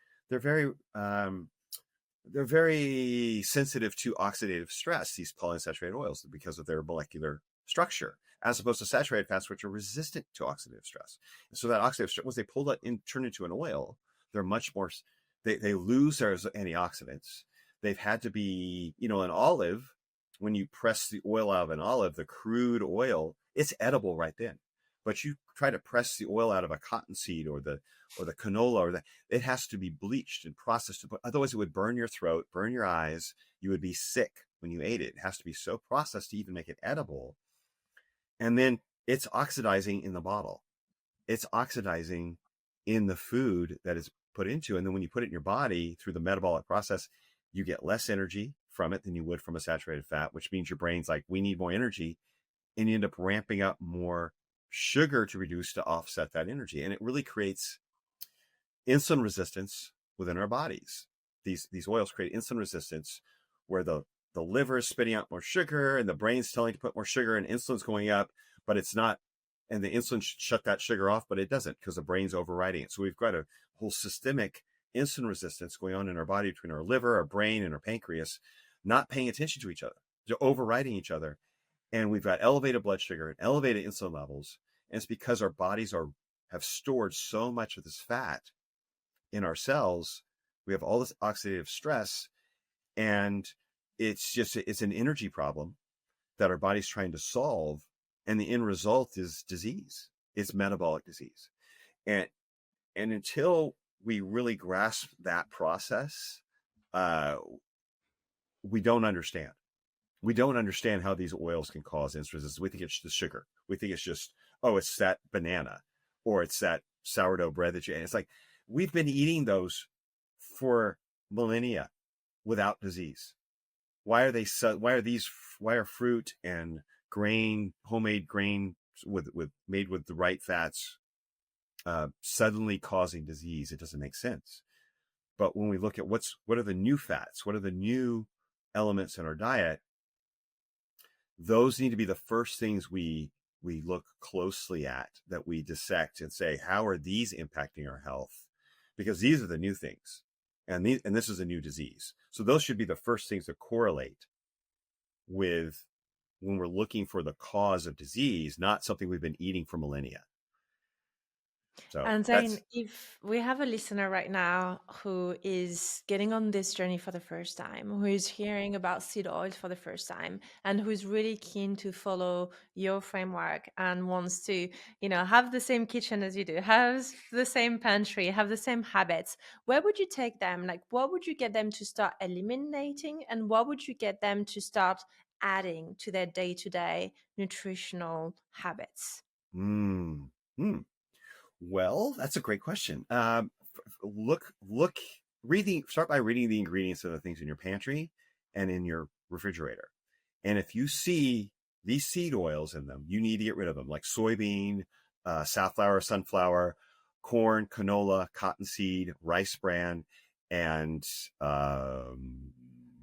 sensitive to oxidative stress, these polyunsaturated oils, because of their molecular structure, as opposed to saturated fats, which are resistant to oxidative stress. And so that oxidative stress, once they pull that in, turn into an oil, they're much more, they lose their antioxidants. They've had to be, an olive, when you press the oil out of an olive, the crude oil, it's edible right then. But you try to press the oil out of a cottonseed or the canola, it has to be bleached and processed. Otherwise, it would burn your throat, burn your eyes. You would be sick when you ate it. It has to be so processed to even make it edible. And then it's oxidizing in the bottle. It's oxidizing in the food that is put into. And then when you put it in your body through the metabolic process, you get less energy from it than you would from a saturated fat, which means your brain's like, we need more energy. And you end up ramping up more sugar to reduce to offset that energy. And it really creates insulin resistance within our bodies. These oils create insulin resistance, where the liver is spitting out more sugar and the brain's telling to put more sugar, and insulin's going up, but it's not. And the insulin should shut that sugar off, but it doesn't, because the brain's overriding it. So we've got a whole systemic insulin resistance going on in our body, between our liver, our brain, and our pancreas, not paying attention to each other. They're overriding each other. And we've got elevated blood sugar and elevated insulin levels. And it's because our bodies have stored so much of this fat in our cells. We have all this oxidative stress, and it's an energy problem that our body's trying to solve. And the end result is disease. It's metabolic disease. And until we really grasp that process, we don't understand. We don't understand how these oils can cause insulin resistance. We think it's the sugar. We think it's just, it's that banana, or it's that sourdough bread that you ate. It's like, we've been eating those for millennia without disease. Why are fruit and homemade grain made with the right fats, suddenly causing disease? It doesn't make sense. But when we look at what are the new fats, what are the new elements in our diet, those need to be the first things we look closely at, that we dissect and say, how are these impacting our health? Because these are the new things, and this is a new disease. So those should be the first things to correlate with when we're looking for the cause of disease, not something we've been eating for millennia. So And then, that's if we have a listener right now who is getting on this journey for the first time, who is hearing about seed oils for the first time, and who's really keen to follow your framework and wants to, have the same kitchen as you do, have the same pantry, have the same habits, where would you take them? Like, what would you get them to start eliminating, and what would you get them to start adding to their day-to-day nutritional habits? mm, mm. Well, that's a great question. Start by reading the ingredients of the things in your pantry and in your refrigerator. And if you see these seed oils in them, you need to get rid of them, like soybean, safflower, sunflower, corn, canola, cottonseed, rice bran, and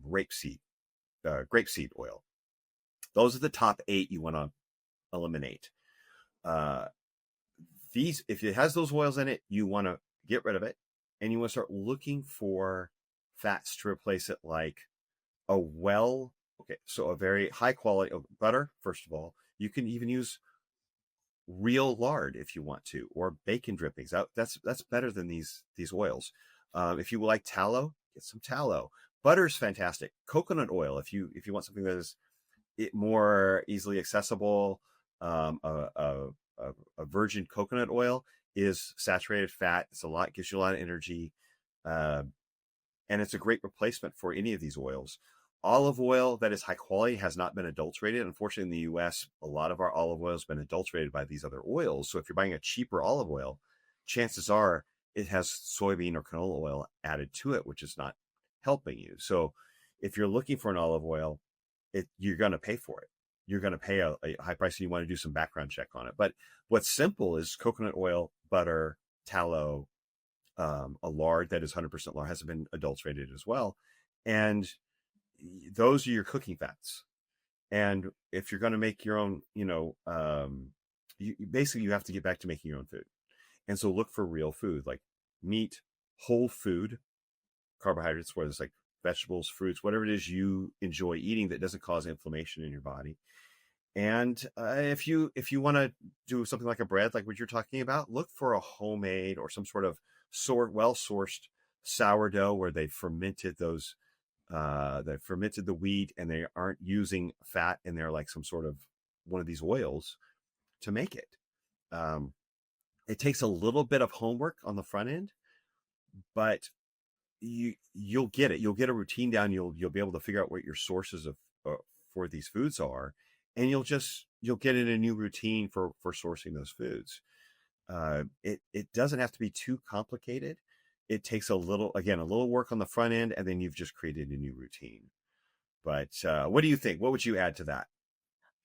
rapeseed, grapeseed oil. Those are the top 8 you want to eliminate. If it has those oils in it, you want to get rid of it, and you want to start looking for fats to replace it, like a very high quality butter. First of all, you can even use real lard if you want to, or bacon drippings. That's better than these oils. If you like tallow, get some tallow. Butter's fantastic. Coconut oil, if you want something that is more easily accessible. A virgin coconut oil is saturated fat. Gives you a lot of energy, and it's a great replacement for any of these oils. Olive oil that is high quality has not been adulterated. Unfortunately, in the U.S., a lot of our olive oil has been adulterated by these other oils. So if you're buying a cheaper olive oil, chances are it has soybean or canola oil added to it, which is not helping you. So if you're looking for an olive oil, you're going to pay for it. You're going to pay a high price, and you want to do some background check on it. But what's simple is coconut oil, butter, tallow, a lard that is 100% lard, hasn't been adulterated as well. And those are your cooking fats. And if you're going to make your own, basically you have to get back to making your own food. And so look for real food, like meat, whole food, carbohydrates, whether it's like vegetables, fruits, whatever it is you enjoy eating that doesn't cause inflammation in your body. And if you want to do something like a bread, like what you're talking about, look for a homemade or some sort of well-sourced sourdough where they fermented the wheat, and they aren't using fat in there like some sort of one of these oils to make it. It takes a little bit of homework on the front end, but you'll get it. You'll get a routine down. You'll be able to figure out what your sources of for these foods are, and you'll get in a new routine for sourcing those foods. It doesn't have to be too complicated. It takes a little work on the front end, and then you've just created a new routine. But what do you think? What would you add to that?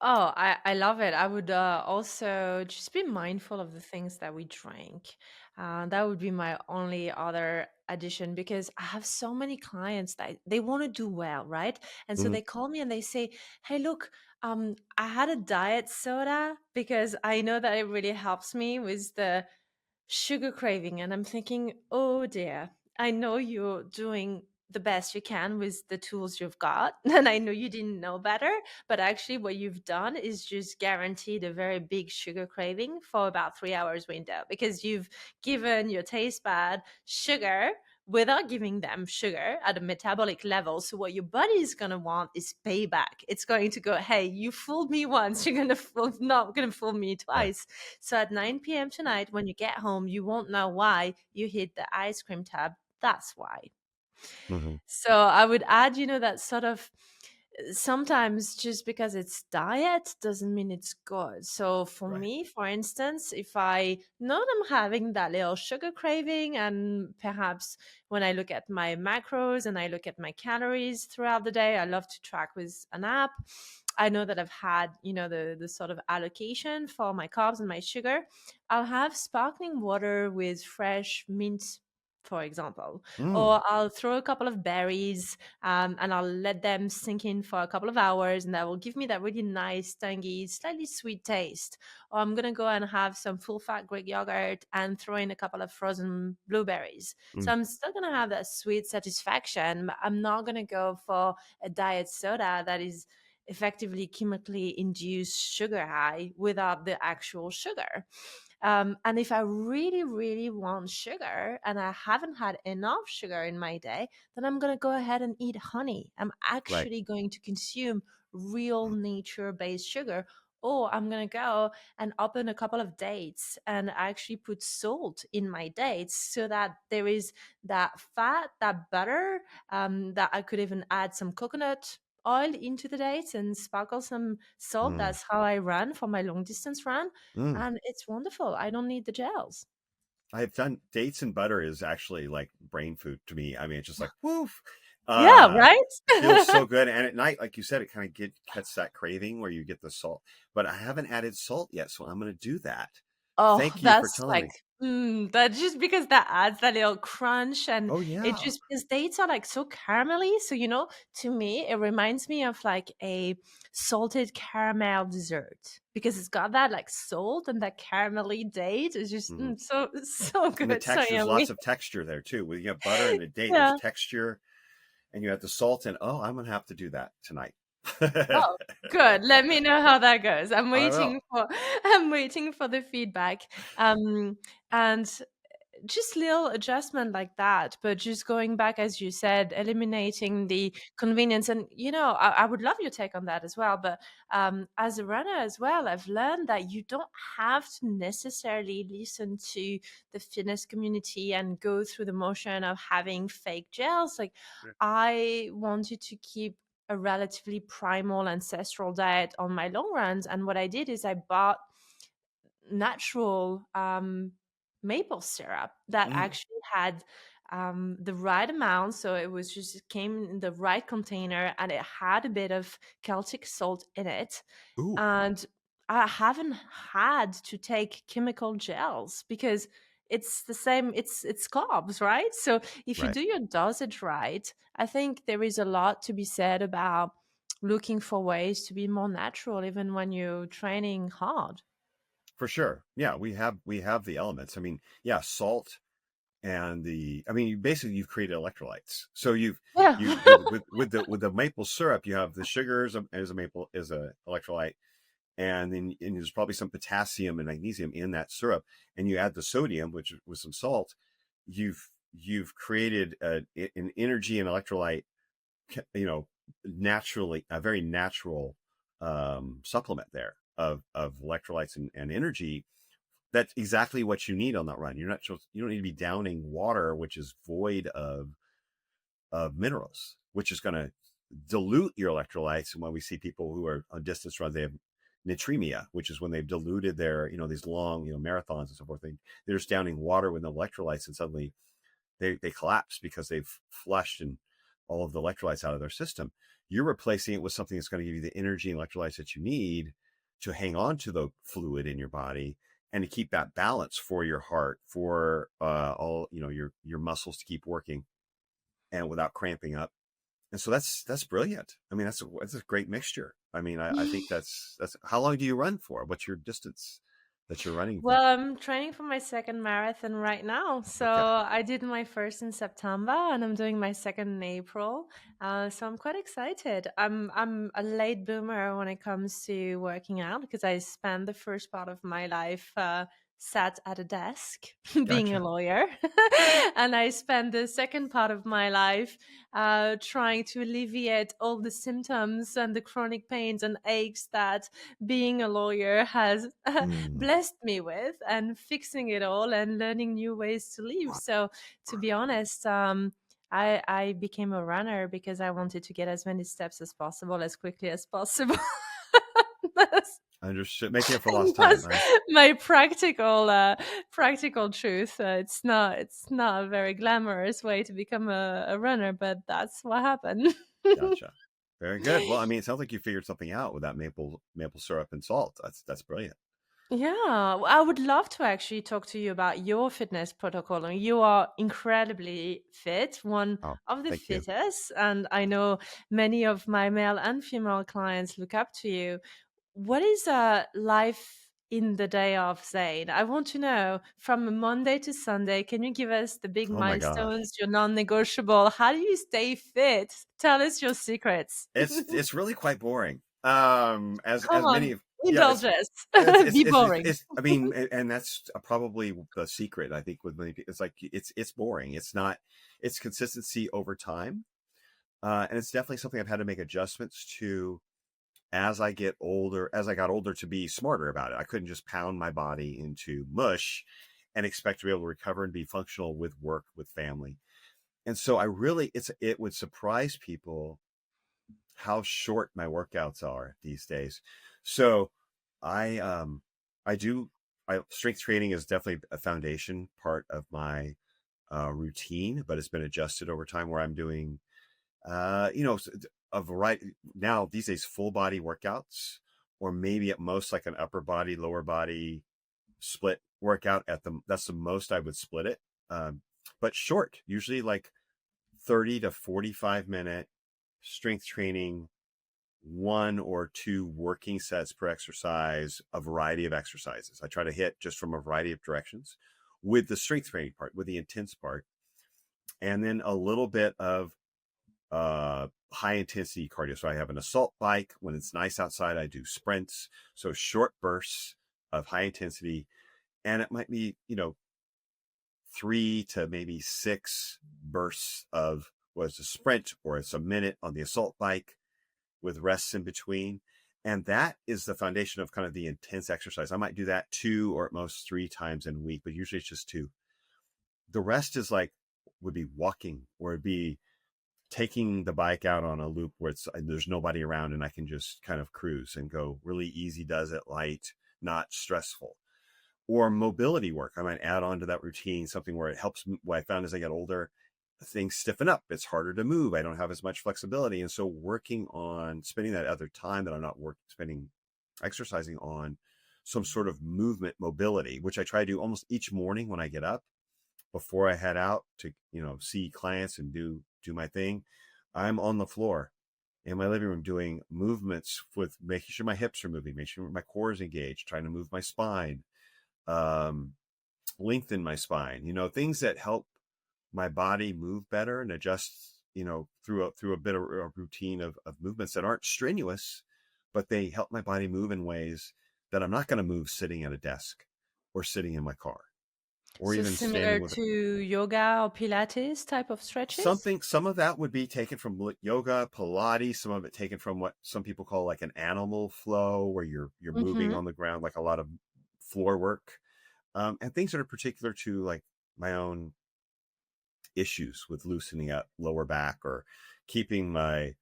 Oh, I love it. I would also just be mindful of the things that we drink. That would be my only other addition, because I have so many clients that they want to do well, right? And so Mm, they call me and they say, "Hey, look, I had a diet soda because I know that it really helps me with the sugar craving." And I'm thinking, oh dear, I know you're doing the best you can with the tools you've got. And I know you didn't know better, but actually, what you've done is just guaranteed a very big sugar craving for about 3 hours window, because you've given your taste bud sugar without giving them sugar at a metabolic level. So what your body is going to want is payback. It's going to go, hey, you fooled me once, you're going to not going to fool me right. twice. So at 9 p.m. tonight, when you get home, you won't know why you hit the ice cream tub. That's why. Mm-hmm. So I would add, that sort of, sometimes just because it's diet doesn't mean it's good. So for Right. me, for instance, if I know I'm having that little sugar craving, and perhaps when I look at my macros and I look at my calories throughout the day, I love to track with an app. I know that I've had, the sort of allocation for my carbs and my sugar. I'll have sparkling water with fresh mint, for example, Mm, or I'll throw a couple of berries, and I'll let them sink in for a couple of hours, and that will give me that really nice, tangy, slightly sweet taste. Or I'm going to go and have some full fat Greek yogurt and throw in a couple of frozen blueberries. So mm, I'm still going to have that sweet satisfaction, but I'm not going to go for a diet soda that is effectively chemically induced sugar high without the actual sugar. And if I really, really want sugar and I haven't had enough sugar in my day, then I'm going to go ahead and eat honey. I'm Right. actually going to consume real nature based sugar. Or I'm going to go and open a couple of dates and actually put salt in my dates so that there is that fat, that butter, that I could even add some coconut oil into the dates and sparkle some salt. Mm. That's how I run for my long distance run. Mm. And it's wonderful. I don't need the gels. I've done dates and butter is actually like brain food to me. I mean, it's just like woof. Yeah, Uh, feels right? so good. And at night, like you said, it kind of gets that craving where you get the salt. But I haven't added salt yet, so I'm going to do that. Oh, Thank you for that's telling like, me. that just because that adds that little crunch and Oh it yeah. just because dates are like so caramelly. So, to me, it reminds me of like a salted caramel dessert because it's got that like salt and that caramelly date is just Mhm. so And the good, so texture's lots yummy. of texture there too. When you have butter and a date, there's Yeah. texture, and you have the salt. And oh, I'm going to have to do that tonight. Oh, good. Let me know how that goes. I will. I'm waiting for the feedback. And just little adjustment like that, but just going back, as you said, eliminating the convenience. And I would love your take on that as well. But as a runner as well, I've learned that you don't have to necessarily listen to the fitness community and go through the motion of having fake gels. Like, I wanted to keep a relatively primal ancestral diet on my long runs, and what I did is I bought natural maple syrup that Mm. actually had the right amount. So it came in the right container and it had a bit of Celtic salt in it. Ooh. And I haven't had to take chemical gels because it's the same, it's carbs, right? So if you Right. do your dosage right, I think there is a lot to be said about looking for ways to be more natural even when you're training hard. For sure. Yeah, we have the elements. I mean, yeah, salt and I mean, you've created electrolytes. So Yeah. you with the maple syrup, you have the sugar as a electrolyte, and then there's probably some potassium and magnesium in that syrup, and you add the sodium, which with some salt, you've created an energy and electrolyte, you know, naturally a very natural supplement there of electrolytes and energy. That's exactly what you need on that run. You don't need to be downing water, which is void of minerals, which is going to dilute your electrolytes. And when we see people who are on distance runs, they have natremia, which is when they've diluted their, these long, marathons and so forth. They're just downing water with no electrolytes, and suddenly they collapse because they've flushed and all of the electrolytes out of their system. You're replacing it with something that's going to give you the energy and electrolytes that you need to hang on to the fluid in your body and to keep that balance for your heart, for all your muscles to keep working and without cramping up. And so that's brilliant. I mean, that's a great mixture. I mean, I think that's how long do you run for? What's your distance that you're running for? Well, I'm training for my second marathon right now. So Okay. I did my first in September and I'm doing my second in April. So I'm quite excited. I'm a late boomer when it comes to working out because I spent the first part of my life sat at a desk being a Gotcha. lawyer. And I spent the second part of my life trying to alleviate all the symptoms and the chronic pains and aches that being a lawyer has Mm. blessed me with, and fixing it all and learning new ways to live. So, to be honest, I became a runner because I wanted to get as many steps as possible as quickly as possible. that's, Understood. Making it for lost time, that's right? my practical truth. It's not a very glamorous way to become a runner, but that's what happened. Gotcha. Very good. Well, I mean, it sounds like you figured something out with that maple syrup and salt. That's brilliant. Yeah, I would love to actually talk to you about your fitness protocol. And you are incredibly fit, one Oh, of the thank you. fittest. And I know many of my male and female clients look up to you. What is life in the day of, Zane? I want to know from Monday to Sunday. Can you give us the big Oh my gosh. milestones, your non-negotiable? How do you stay fit? Tell us your secrets. It's really quite boring. As Come many on, of, yeah, indulge us. it's, Be boring. I mean, and that's probably the secret, I think, with many people. It's like, it's boring. It's not, it's consistency over time. And it's definitely something I've had to make adjustments to as I get older, as I got older, to be smarter about it. I couldn't just pound my body into mush and expect to be able to recover and be functional with work, with family. And so it would surprise people how short my workouts are these days. So I, I do, strength training is definitely a foundation part of my routine, but it's been adjusted over time where I'm doing, you know, a variety now these days, full body workouts, or maybe at most like an upper body, lower body split workout that's the most I would split it. But short, usually like 30 to 45-minute strength training, 1 or 2 working sets per exercise, a variety of exercises. I try to hit just from a variety of directions with the strength training part, with the intense part, and then a little bit of high intensity cardio. So I have an assault bike. When it's nice outside, I do sprints. So short bursts of high intensity. And it might be, 3 to maybe 6 bursts of was a sprint, or it's a minute on the assault bike with rests in between. And that is the foundation of kind of the intense exercise. I might do that 2 or at most 3 times in a week, but usually it's just 2. The rest is would be walking, or it'd be taking the bike out on a loop where there's nobody around and I can just kind of cruise and go really easy, does it light, not stressful. Or mobility work, I might add on to that routine, something where it helps. What I found as I get older, things stiffen up. It's harder to move. I don't have as much flexibility. And so working on spending that other time that I'm not exercising on some sort of movement mobility, which I try to do almost each morning when I get up before I head out to, see clients and do my thing. I'm on the floor in my living room doing movements with making sure my hips are moving, making sure my core is engaged, trying to move my spine, lengthen my spine, things that help my body move better and adjust, through a bit of a routine of movements that aren't strenuous, but they help my body move in ways that I'm not going to move sitting at a desk or sitting in my car, or So even similar standing with to yoga or Pilates type of stretches? some of that would be taken from yoga, Pilates, some of it taken from what some people call like an animal flow, where you're moving Mm-hmm. on the ground, like a lot of floor work, and things that are particular to like my own issues with loosening up lower back, or keeping my,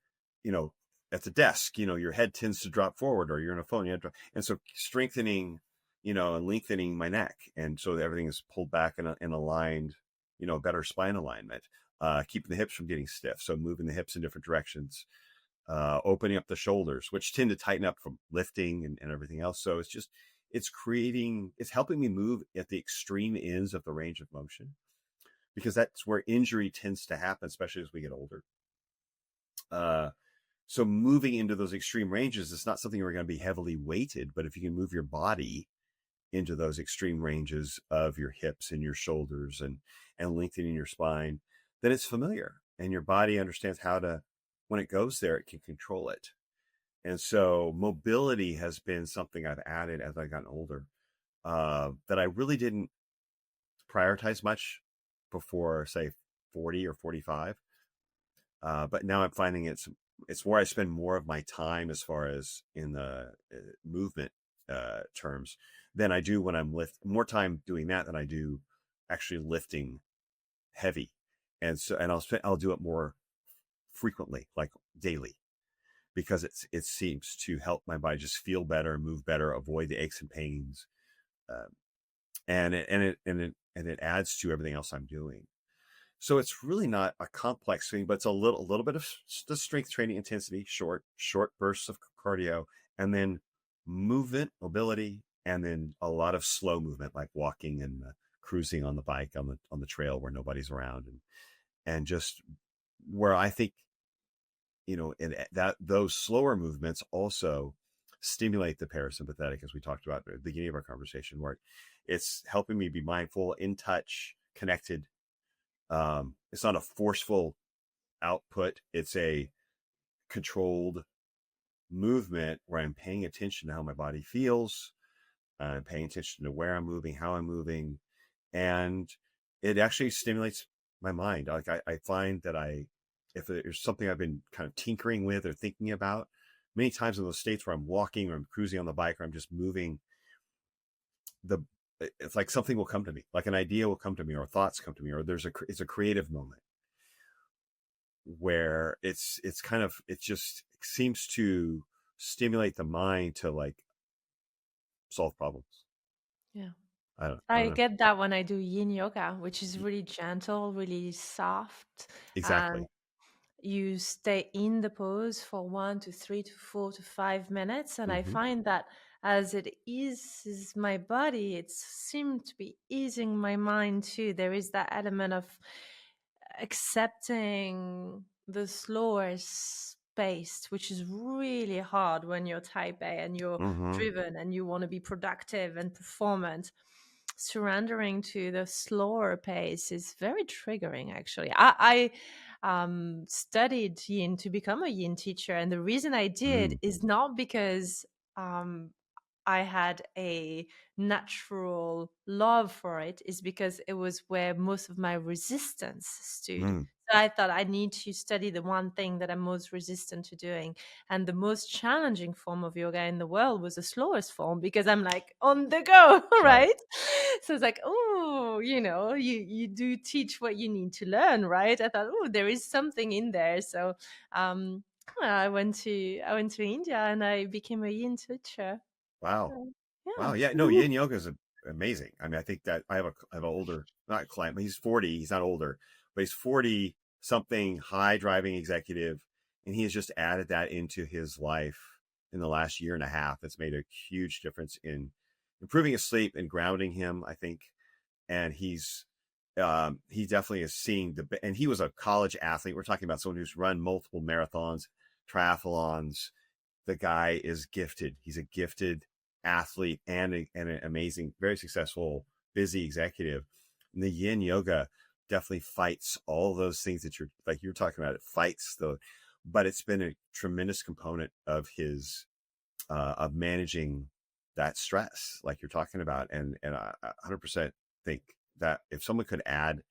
you know, at the desk, your head tends to drop forward, or you're on a phone, and so strengthening, and lengthening my neck. And so everything is pulled back and aligned, better spine alignment, keeping the hips from getting stiff. So moving the hips in different directions, opening up the shoulders, which tend to tighten up from lifting and everything else. So it's helping me move at the extreme ends of the range of motion, because that's where injury tends to happen, especially as we get older. So moving into those extreme ranges, it's not something you're going to be heavily weighted, but if you can move your body into those extreme ranges of your hips and your shoulders and lengthening your spine, then it's familiar, and your body understands how to, when it goes there, it can control it. And so mobility has been something I've added as I've gotten older, that I really didn't prioritize much before, say, 40 or 45. But now I'm finding it's where I spend more of my time, as far as in the movement terms, than I do when I'm more time doing that than I do actually lifting heavy. And so, and I'll do it more frequently, like daily, because it seems to help my body just feel better, move better, avoid the aches and pains, and it adds to everything else I'm doing. So it's really not a complex thing, but it's a little bit of the strength training intensity, short bursts of cardio, and then movement, mobility, and then a lot of slow movement, like walking and cruising on the bike on the trail where nobody's around, and just where I think, that those slower movements also stimulate the parasympathetic, as we talked about at the beginning of our conversation, where it's helping me be mindful, in touch, connected. It's not a forceful output. It's a controlled movement where I'm paying attention to how my body feels, paying attention to where I'm moving, how I'm moving, and it actually stimulates my mind. Like I find that if there's something I've been kind of tinkering with or thinking about, many times in those states where I'm walking or I'm cruising on the bike or I'm just moving, it's like something will come to me, like an idea will come to me, or thoughts come to me, or it's a creative moment where it's kind of, it just seems to stimulate the mind to like solve problems. Yeah. I don't I know. get that when I do yin yoga, which is really gentle, really soft. And Exactly. you stay in the pose for 1 to 3 to 4 to 5 minutes. And I Hmm. find that as it eases my body, it seems to be easing my mind too. There is that element of accepting the slower pace, which is really hard when you're type A and you're Hmm. driven and you want to be productive and performant. Surrendering to the slower pace is very triggering, actually. I studied yin to become a yin teacher, and the reason I did Mm. is not because um, I had a natural love for it, is because it was where most of my resistance stood. Mm. So I thought I need to study the one thing that I'm most resistant to doing. And the most challenging form of yoga in the world was the slowest form, because I'm like on the go, Right. right? So it's like, oh, you do teach what you need to learn, right? I thought, oh, there is something in there. So um I went to India and I became a yin teacher. Wow. So, Wow. yeah. Yeah. No, yin yoga is amazing. I mean, I think that I have an older, not client, but he's 40. He's not older, but he's 40 something, high driving executive. And he has just added that into his life in the last year and a half. It's made a huge difference in improving his sleep and grounding him, I think. And he definitely is seeing and he was a college athlete. We're talking about someone who's run multiple marathons, triathlons. The guy is gifted. He's a gifted athlete and an amazing, very successful, busy executive. And the yin yoga definitely fights all those things that you're talking about. It fights but it's been a tremendous component of his of managing that stress, like you're talking about. And I 100% think that if someone could add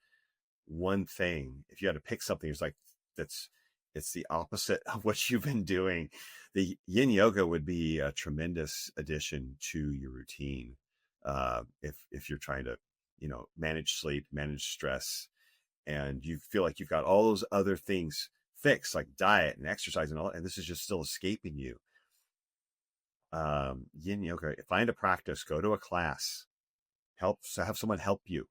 one thing, if you had to pick something, it's like that's it's the opposite of what you've been doing. The yin yoga would be a tremendous addition to your routine. If you're trying to, manage sleep, manage stress, and you feel like you've got all those other things fixed, like diet and exercise and all, and this is just still escaping you. Yin yoga, find a practice, go to a class, have someone help you,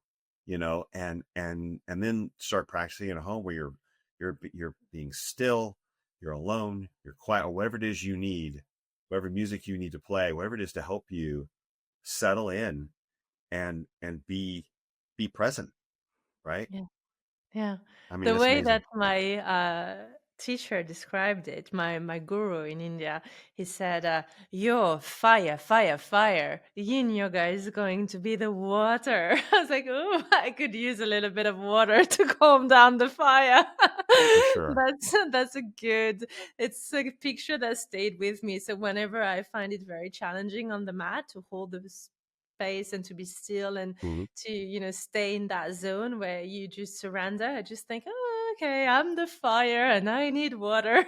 and then start practicing at home where you're being still, you're alone, you're quiet, or whatever it is you need, whatever music you need to play, whatever it is to help you settle in and be present, right? Yeah. Yeah. I mean, The that's way amazing. that my teacher described it, my guru in India, he said, "You're fire, fire, fire. Yin yoga is going to be the water." I was like, "Oh, I could use a little bit of water to calm down the fire." For sure. That's a good. It's a picture that stayed with me. So whenever I find it very challenging on the mat to hold the space and to be still and Mhm. to stay in that zone where you just surrender, I just think, oh, okay, I'm the fire and I need water.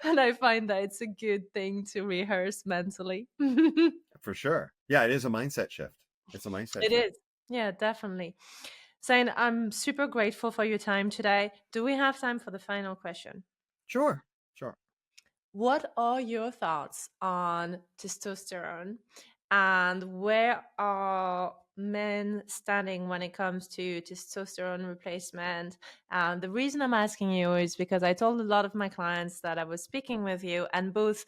And I find that it's a good thing to rehearse mentally. It For sure. Yeah, it is a mindset shift. It's a mindset shift. is. Yeah, definitely. Zane, I'm super grateful for your time today. Do we have time for the final question? Sure. Sure. What are your thoughts on testosterone, and where are men standing when it comes to testosterone replacement? And the reason I'm asking you is because I told a lot of my clients that I was speaking with you, and both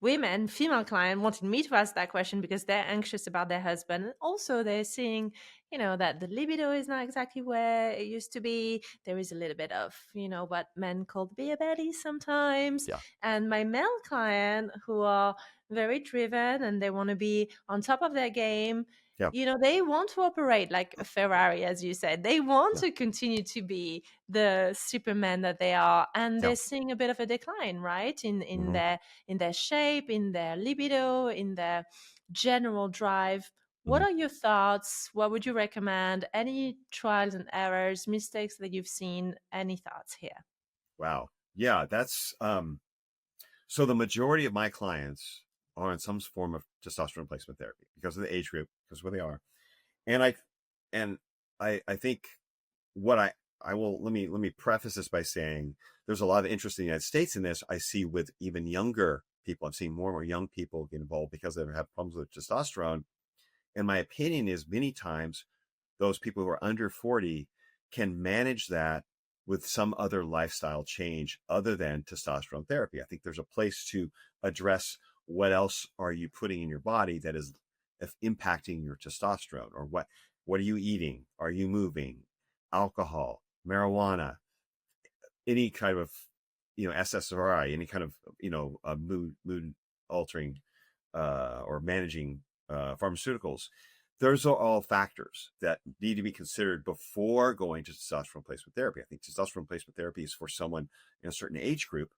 women, female client, wanted me to ask that question because they're anxious about their husband. And also they're seeing, that the libido is not exactly where it used to be. There is a little bit of, what men call the beer belly sometimes. Yeah. And my male client, who are very driven and they want to be on top of their game, Yeah. They want to operate like a Ferrari, as you said. They want Yeah. to continue to be the Superman that they are, and Yeah. they're seeing a bit of a decline, right? In Mhm. their shape, in their libido, in their general drive. What Mhm. are your thoughts? What would you recommend? Any trials and errors, mistakes that you've seen? Any thoughts here? Wow. Yeah, that's so the majority of my clients are on some form of testosterone replacement therapy because of the age group, because of where they are. And I think what I will let me preface this by saying there's a lot of interest in the United States in this. I see with even younger people. I'm seeing more and more young people get involved because they have problems with testosterone. And my opinion is many times those people who are under 40 can manage that with some other lifestyle change other than testosterone therapy. I think there's a place to address what else are you putting in your body that is impacting your testosterone, or what are you eating? Are you moving? Alcohol, marijuana, any kind of SSRI, any kind of mood altering or managing pharmaceuticals. Those are all factors that need to be considered before going to testosterone replacement therapy. I think testosterone replacement therapy is for someone in a certain age group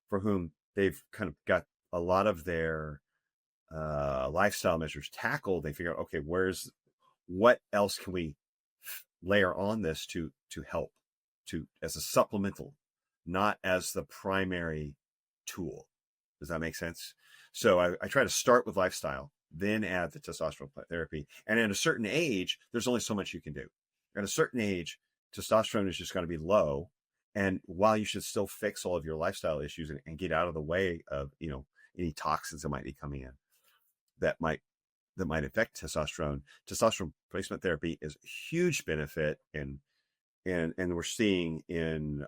for whom they've kind of got a lot of their lifestyle measures tackled. They figure out, okay, what else can we layer on this to help, to as a supplemental, not as the primary tool. Does that make sense? So I try to start with lifestyle, then add the testosterone therapy. And at a certain age, there's only so much you can do. At a certain age, testosterone is just going to be low. And while you should still fix all of your lifestyle issues and get out of the way of, any toxins that might be coming in that might affect testosterone replacement therapy is a huge benefit. And we're seeing in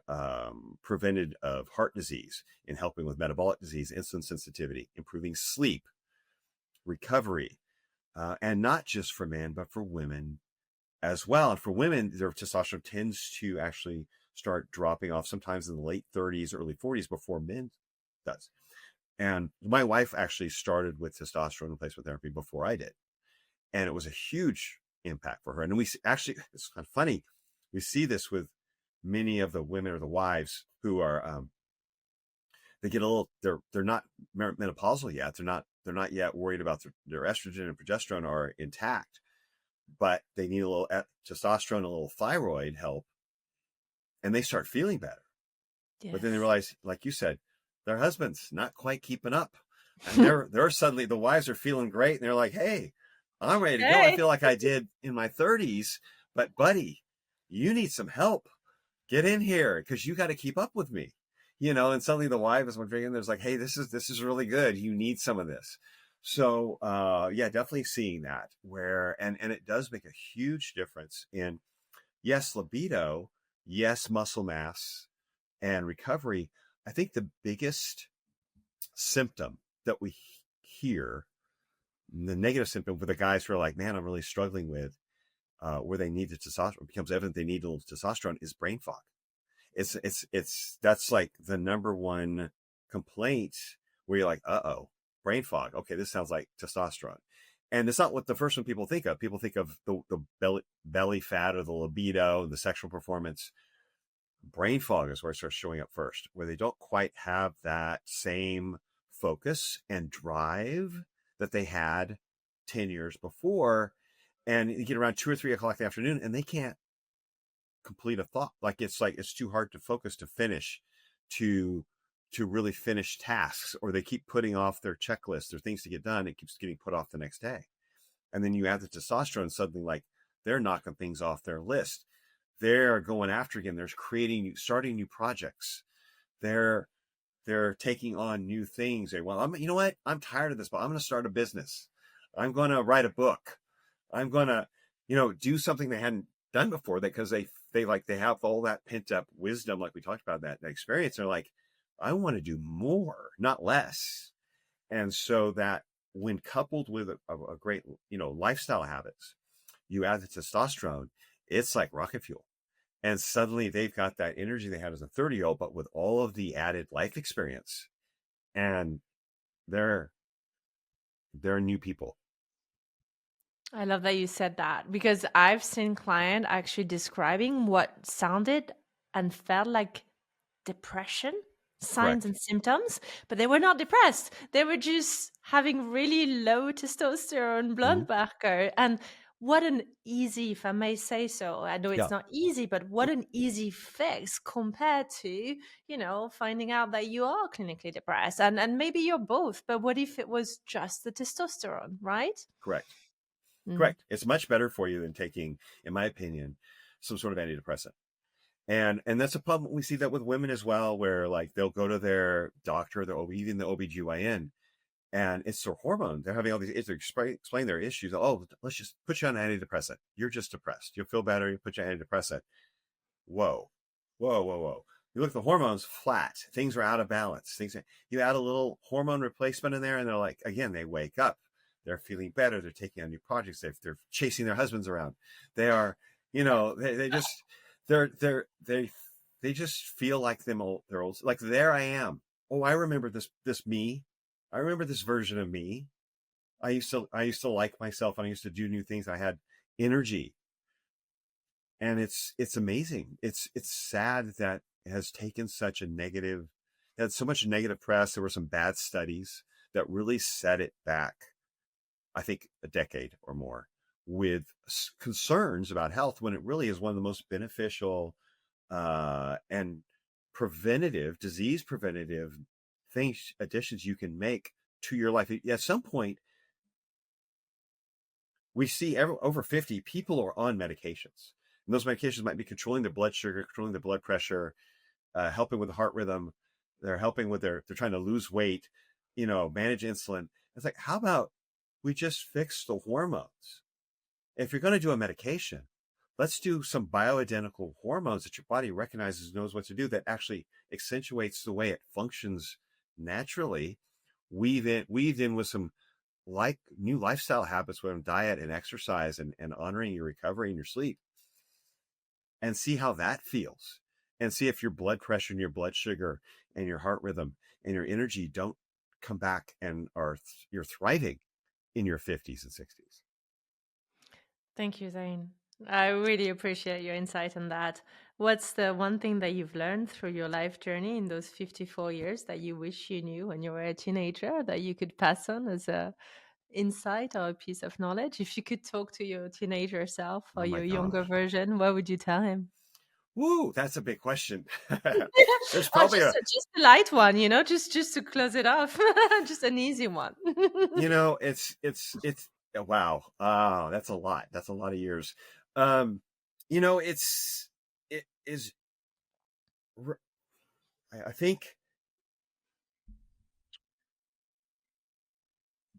prevented of heart disease, in helping with metabolic disease, insulin sensitivity, improving sleep, recovery, and not just for men, but for women as well. And for women, their testosterone tends to actually start dropping off sometimes in the late 30s, early 40s before men does. And my wife actually started with testosterone replacement therapy before I did. And it was a huge impact for her. And we actually, it's kind of funny, we see this with many of the women or the wives who are, they get a little, they're not menopausal yet. They're not yet worried about their estrogen and progesterone are intact, but they need a little testosterone, a little thyroid help, and they start feeling better. Yes. But then they realize, like you said, their husband's not quite keeping up. And they're suddenly, the wives are feeling great. And they're like, hey, I'm ready to go. I feel like I did in my 30s, but buddy, you need some help. Get in here because you got to keep up with me, and suddenly the wife is wondering, there's like, hey, this is really good. You need some of this. So, yeah, definitely seeing that and it does make a huge difference in, yes, libido, yes, muscle mass and recovery. I think the biggest symptom that we hear, the negative symptom for the guys who are like, man, I'm really struggling with, where they need the testosterone, becomes evident they need a little testosterone, is brain fog. That's like the number one complaint where you're like, brain fog. Okay, this sounds like testosterone. And it's not what the first one people think of. People think of the belly fat or the libido, the sexual performance. Brain fog is where it starts showing up first, where they don't quite have that same focus and drive that they had 10 years before. And you get around 2 or 3 o'clock in the afternoon and they can't complete a thought. Like it's too hard to focus, to finish, to really finish tasks, or they keep putting off their checklist, their things to get done. It keeps getting put off the next day. And then you add the testosterone, suddenly like they're knocking things off their list. They're going after again. They're starting new projects. They're taking on new things. Well, you know what? I'm tired of this, but I'm going to start a business. I'm going to write a book. I'm going to, do something they hadn't done before, that because they have all that pent up wisdom, like we talked about, that experience. They're like, I want to do more, not less. And so that when coupled with a great, lifestyle habits, you add the testosterone, it's like rocket fuel. And suddenly they've got that energy they had as a 30-year-old, but with all of the added life experience, and they're new people. I love that you said that because I've seen client actually describing what sounded and felt like depression signs Correct. and symptoms, but they were not depressed. They were just having really low testosterone Hmm. blood marker. And what an easy, if I may say so, I know it's Yeah. not easy, but what an easy fix compared to, finding out that you are clinically depressed and maybe you're both. But what if it was just the testosterone, right? Correct. Mm. Correct. It's much better for you than taking, in my opinion, some sort of antidepressant. And that's a problem. We see that with women as well, where like they'll go to their doctor, their even the OBGYN, and it's their hormone. They're having all these issues, explain their issues. Oh, let's just put you on an antidepressant. You're just depressed. You'll feel better. You put you on antidepressant. Whoa, whoa, whoa, whoa. You look at the hormones flat. Things are out of balance. You add a little hormone replacement in there, and they're like, again, they wake up. They're feeling better. They're taking on new projects. They're chasing their husbands around. They are, they just they they just feel like them old. They're old. Like there I am. Oh, I remember this me. I remember this version of me. I used to like myself, and I used to do new things. I had energy, and it's amazing. It's sad that it has taken such a negative, had so much negative press. There were some bad studies that really set it back, I think, a decade or more, with concerns about health, when it really is one of the most beneficial and preventative, disease preventative things, additions you can make to your life. At some point, we see over 50 people are on medications. And those medications might be controlling their blood sugar, controlling their blood pressure, helping with the heart rhythm. They're helping with they're trying to lose weight, manage insulin. It's like, how about we just fix the hormones? If you're going to do a medication, let's do some bioidentical hormones that your body recognizes, knows what to do, that actually accentuates the way it functions naturally, weaved in with some like new lifestyle habits with diet and exercise, and honoring your recovery and your sleep, and see how that feels, and see if your blood pressure and your blood sugar and your heart rhythm and your energy don't come back and you're thriving in your 50s and 60s. Thank you, Zane. I really appreciate your insight on that. What's the one thing that you've learned through your life journey in those 54 years that you wish you knew when you were a teenager that you could pass on as a insight or a piece of knowledge? If you could talk to your teenager self or Oh my your younger gosh. version, what would you tell him? Woo, that's a big question. There's Oh, probably just a light one, just to close it off, just an easy one. it's wow. Oh, that's a lot. That's a lot of years. Um, it is, I think,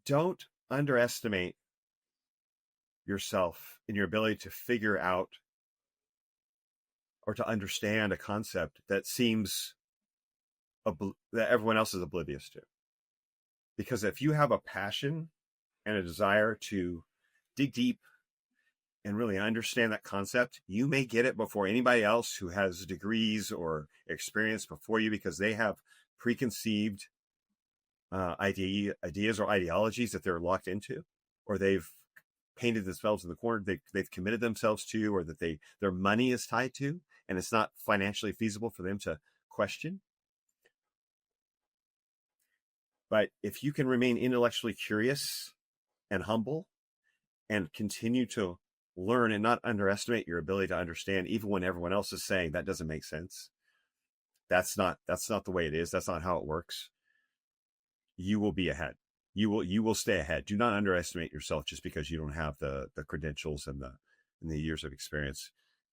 don't underestimate yourself in your ability to figure out or to understand a concept that seems that everyone else is oblivious to. Because if you have a passion and a desire to dig deep and really understand that concept, you may get it before anybody else who has degrees or experience before you, because they have preconceived ideas or ideologies that they're locked into, or they've painted themselves in the corner, they've committed themselves to, or that their money is tied to, and it's not financially feasible for them to question. But if you can remain intellectually curious and humble, and continue to learn and not underestimate your ability to understand, even when everyone else is saying that doesn't make sense, that's not the way it is, that's not how it works, you will be ahead. You will stay ahead. Do not underestimate yourself just because you don't have the credentials and the years of experience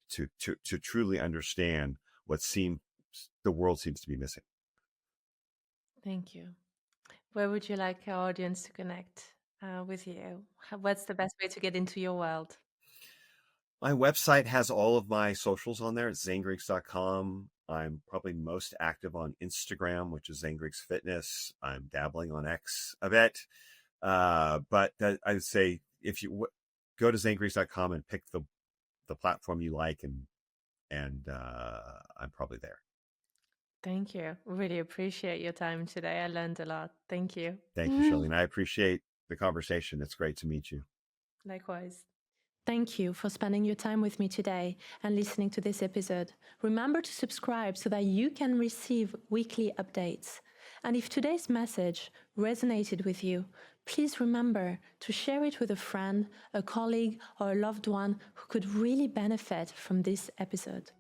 to truly understand what the world seems to be missing. Thank you. Where would you like our audience to connect with you? What's the best way to get into your world? My website has all of my socials on there. It's zanegriggs.com. I'm probably most active on Instagram, which is Zane Griggs Fitness. I'm dabbling on X a bit. But I'd say if you go to zanegriggs.com and pick the platform you like, and I'm probably there. Thank you. Really appreciate your time today. I learned a lot. Thank you. Thank you, Charlene. I appreciate the conversation. It's great to meet you. Likewise. Thank you for spending your time with me today and listening to this episode. Remember to subscribe so that you can receive weekly updates. And if today's message resonated with you, please remember to share it with a friend, a colleague, or a loved one who could really benefit from this episode.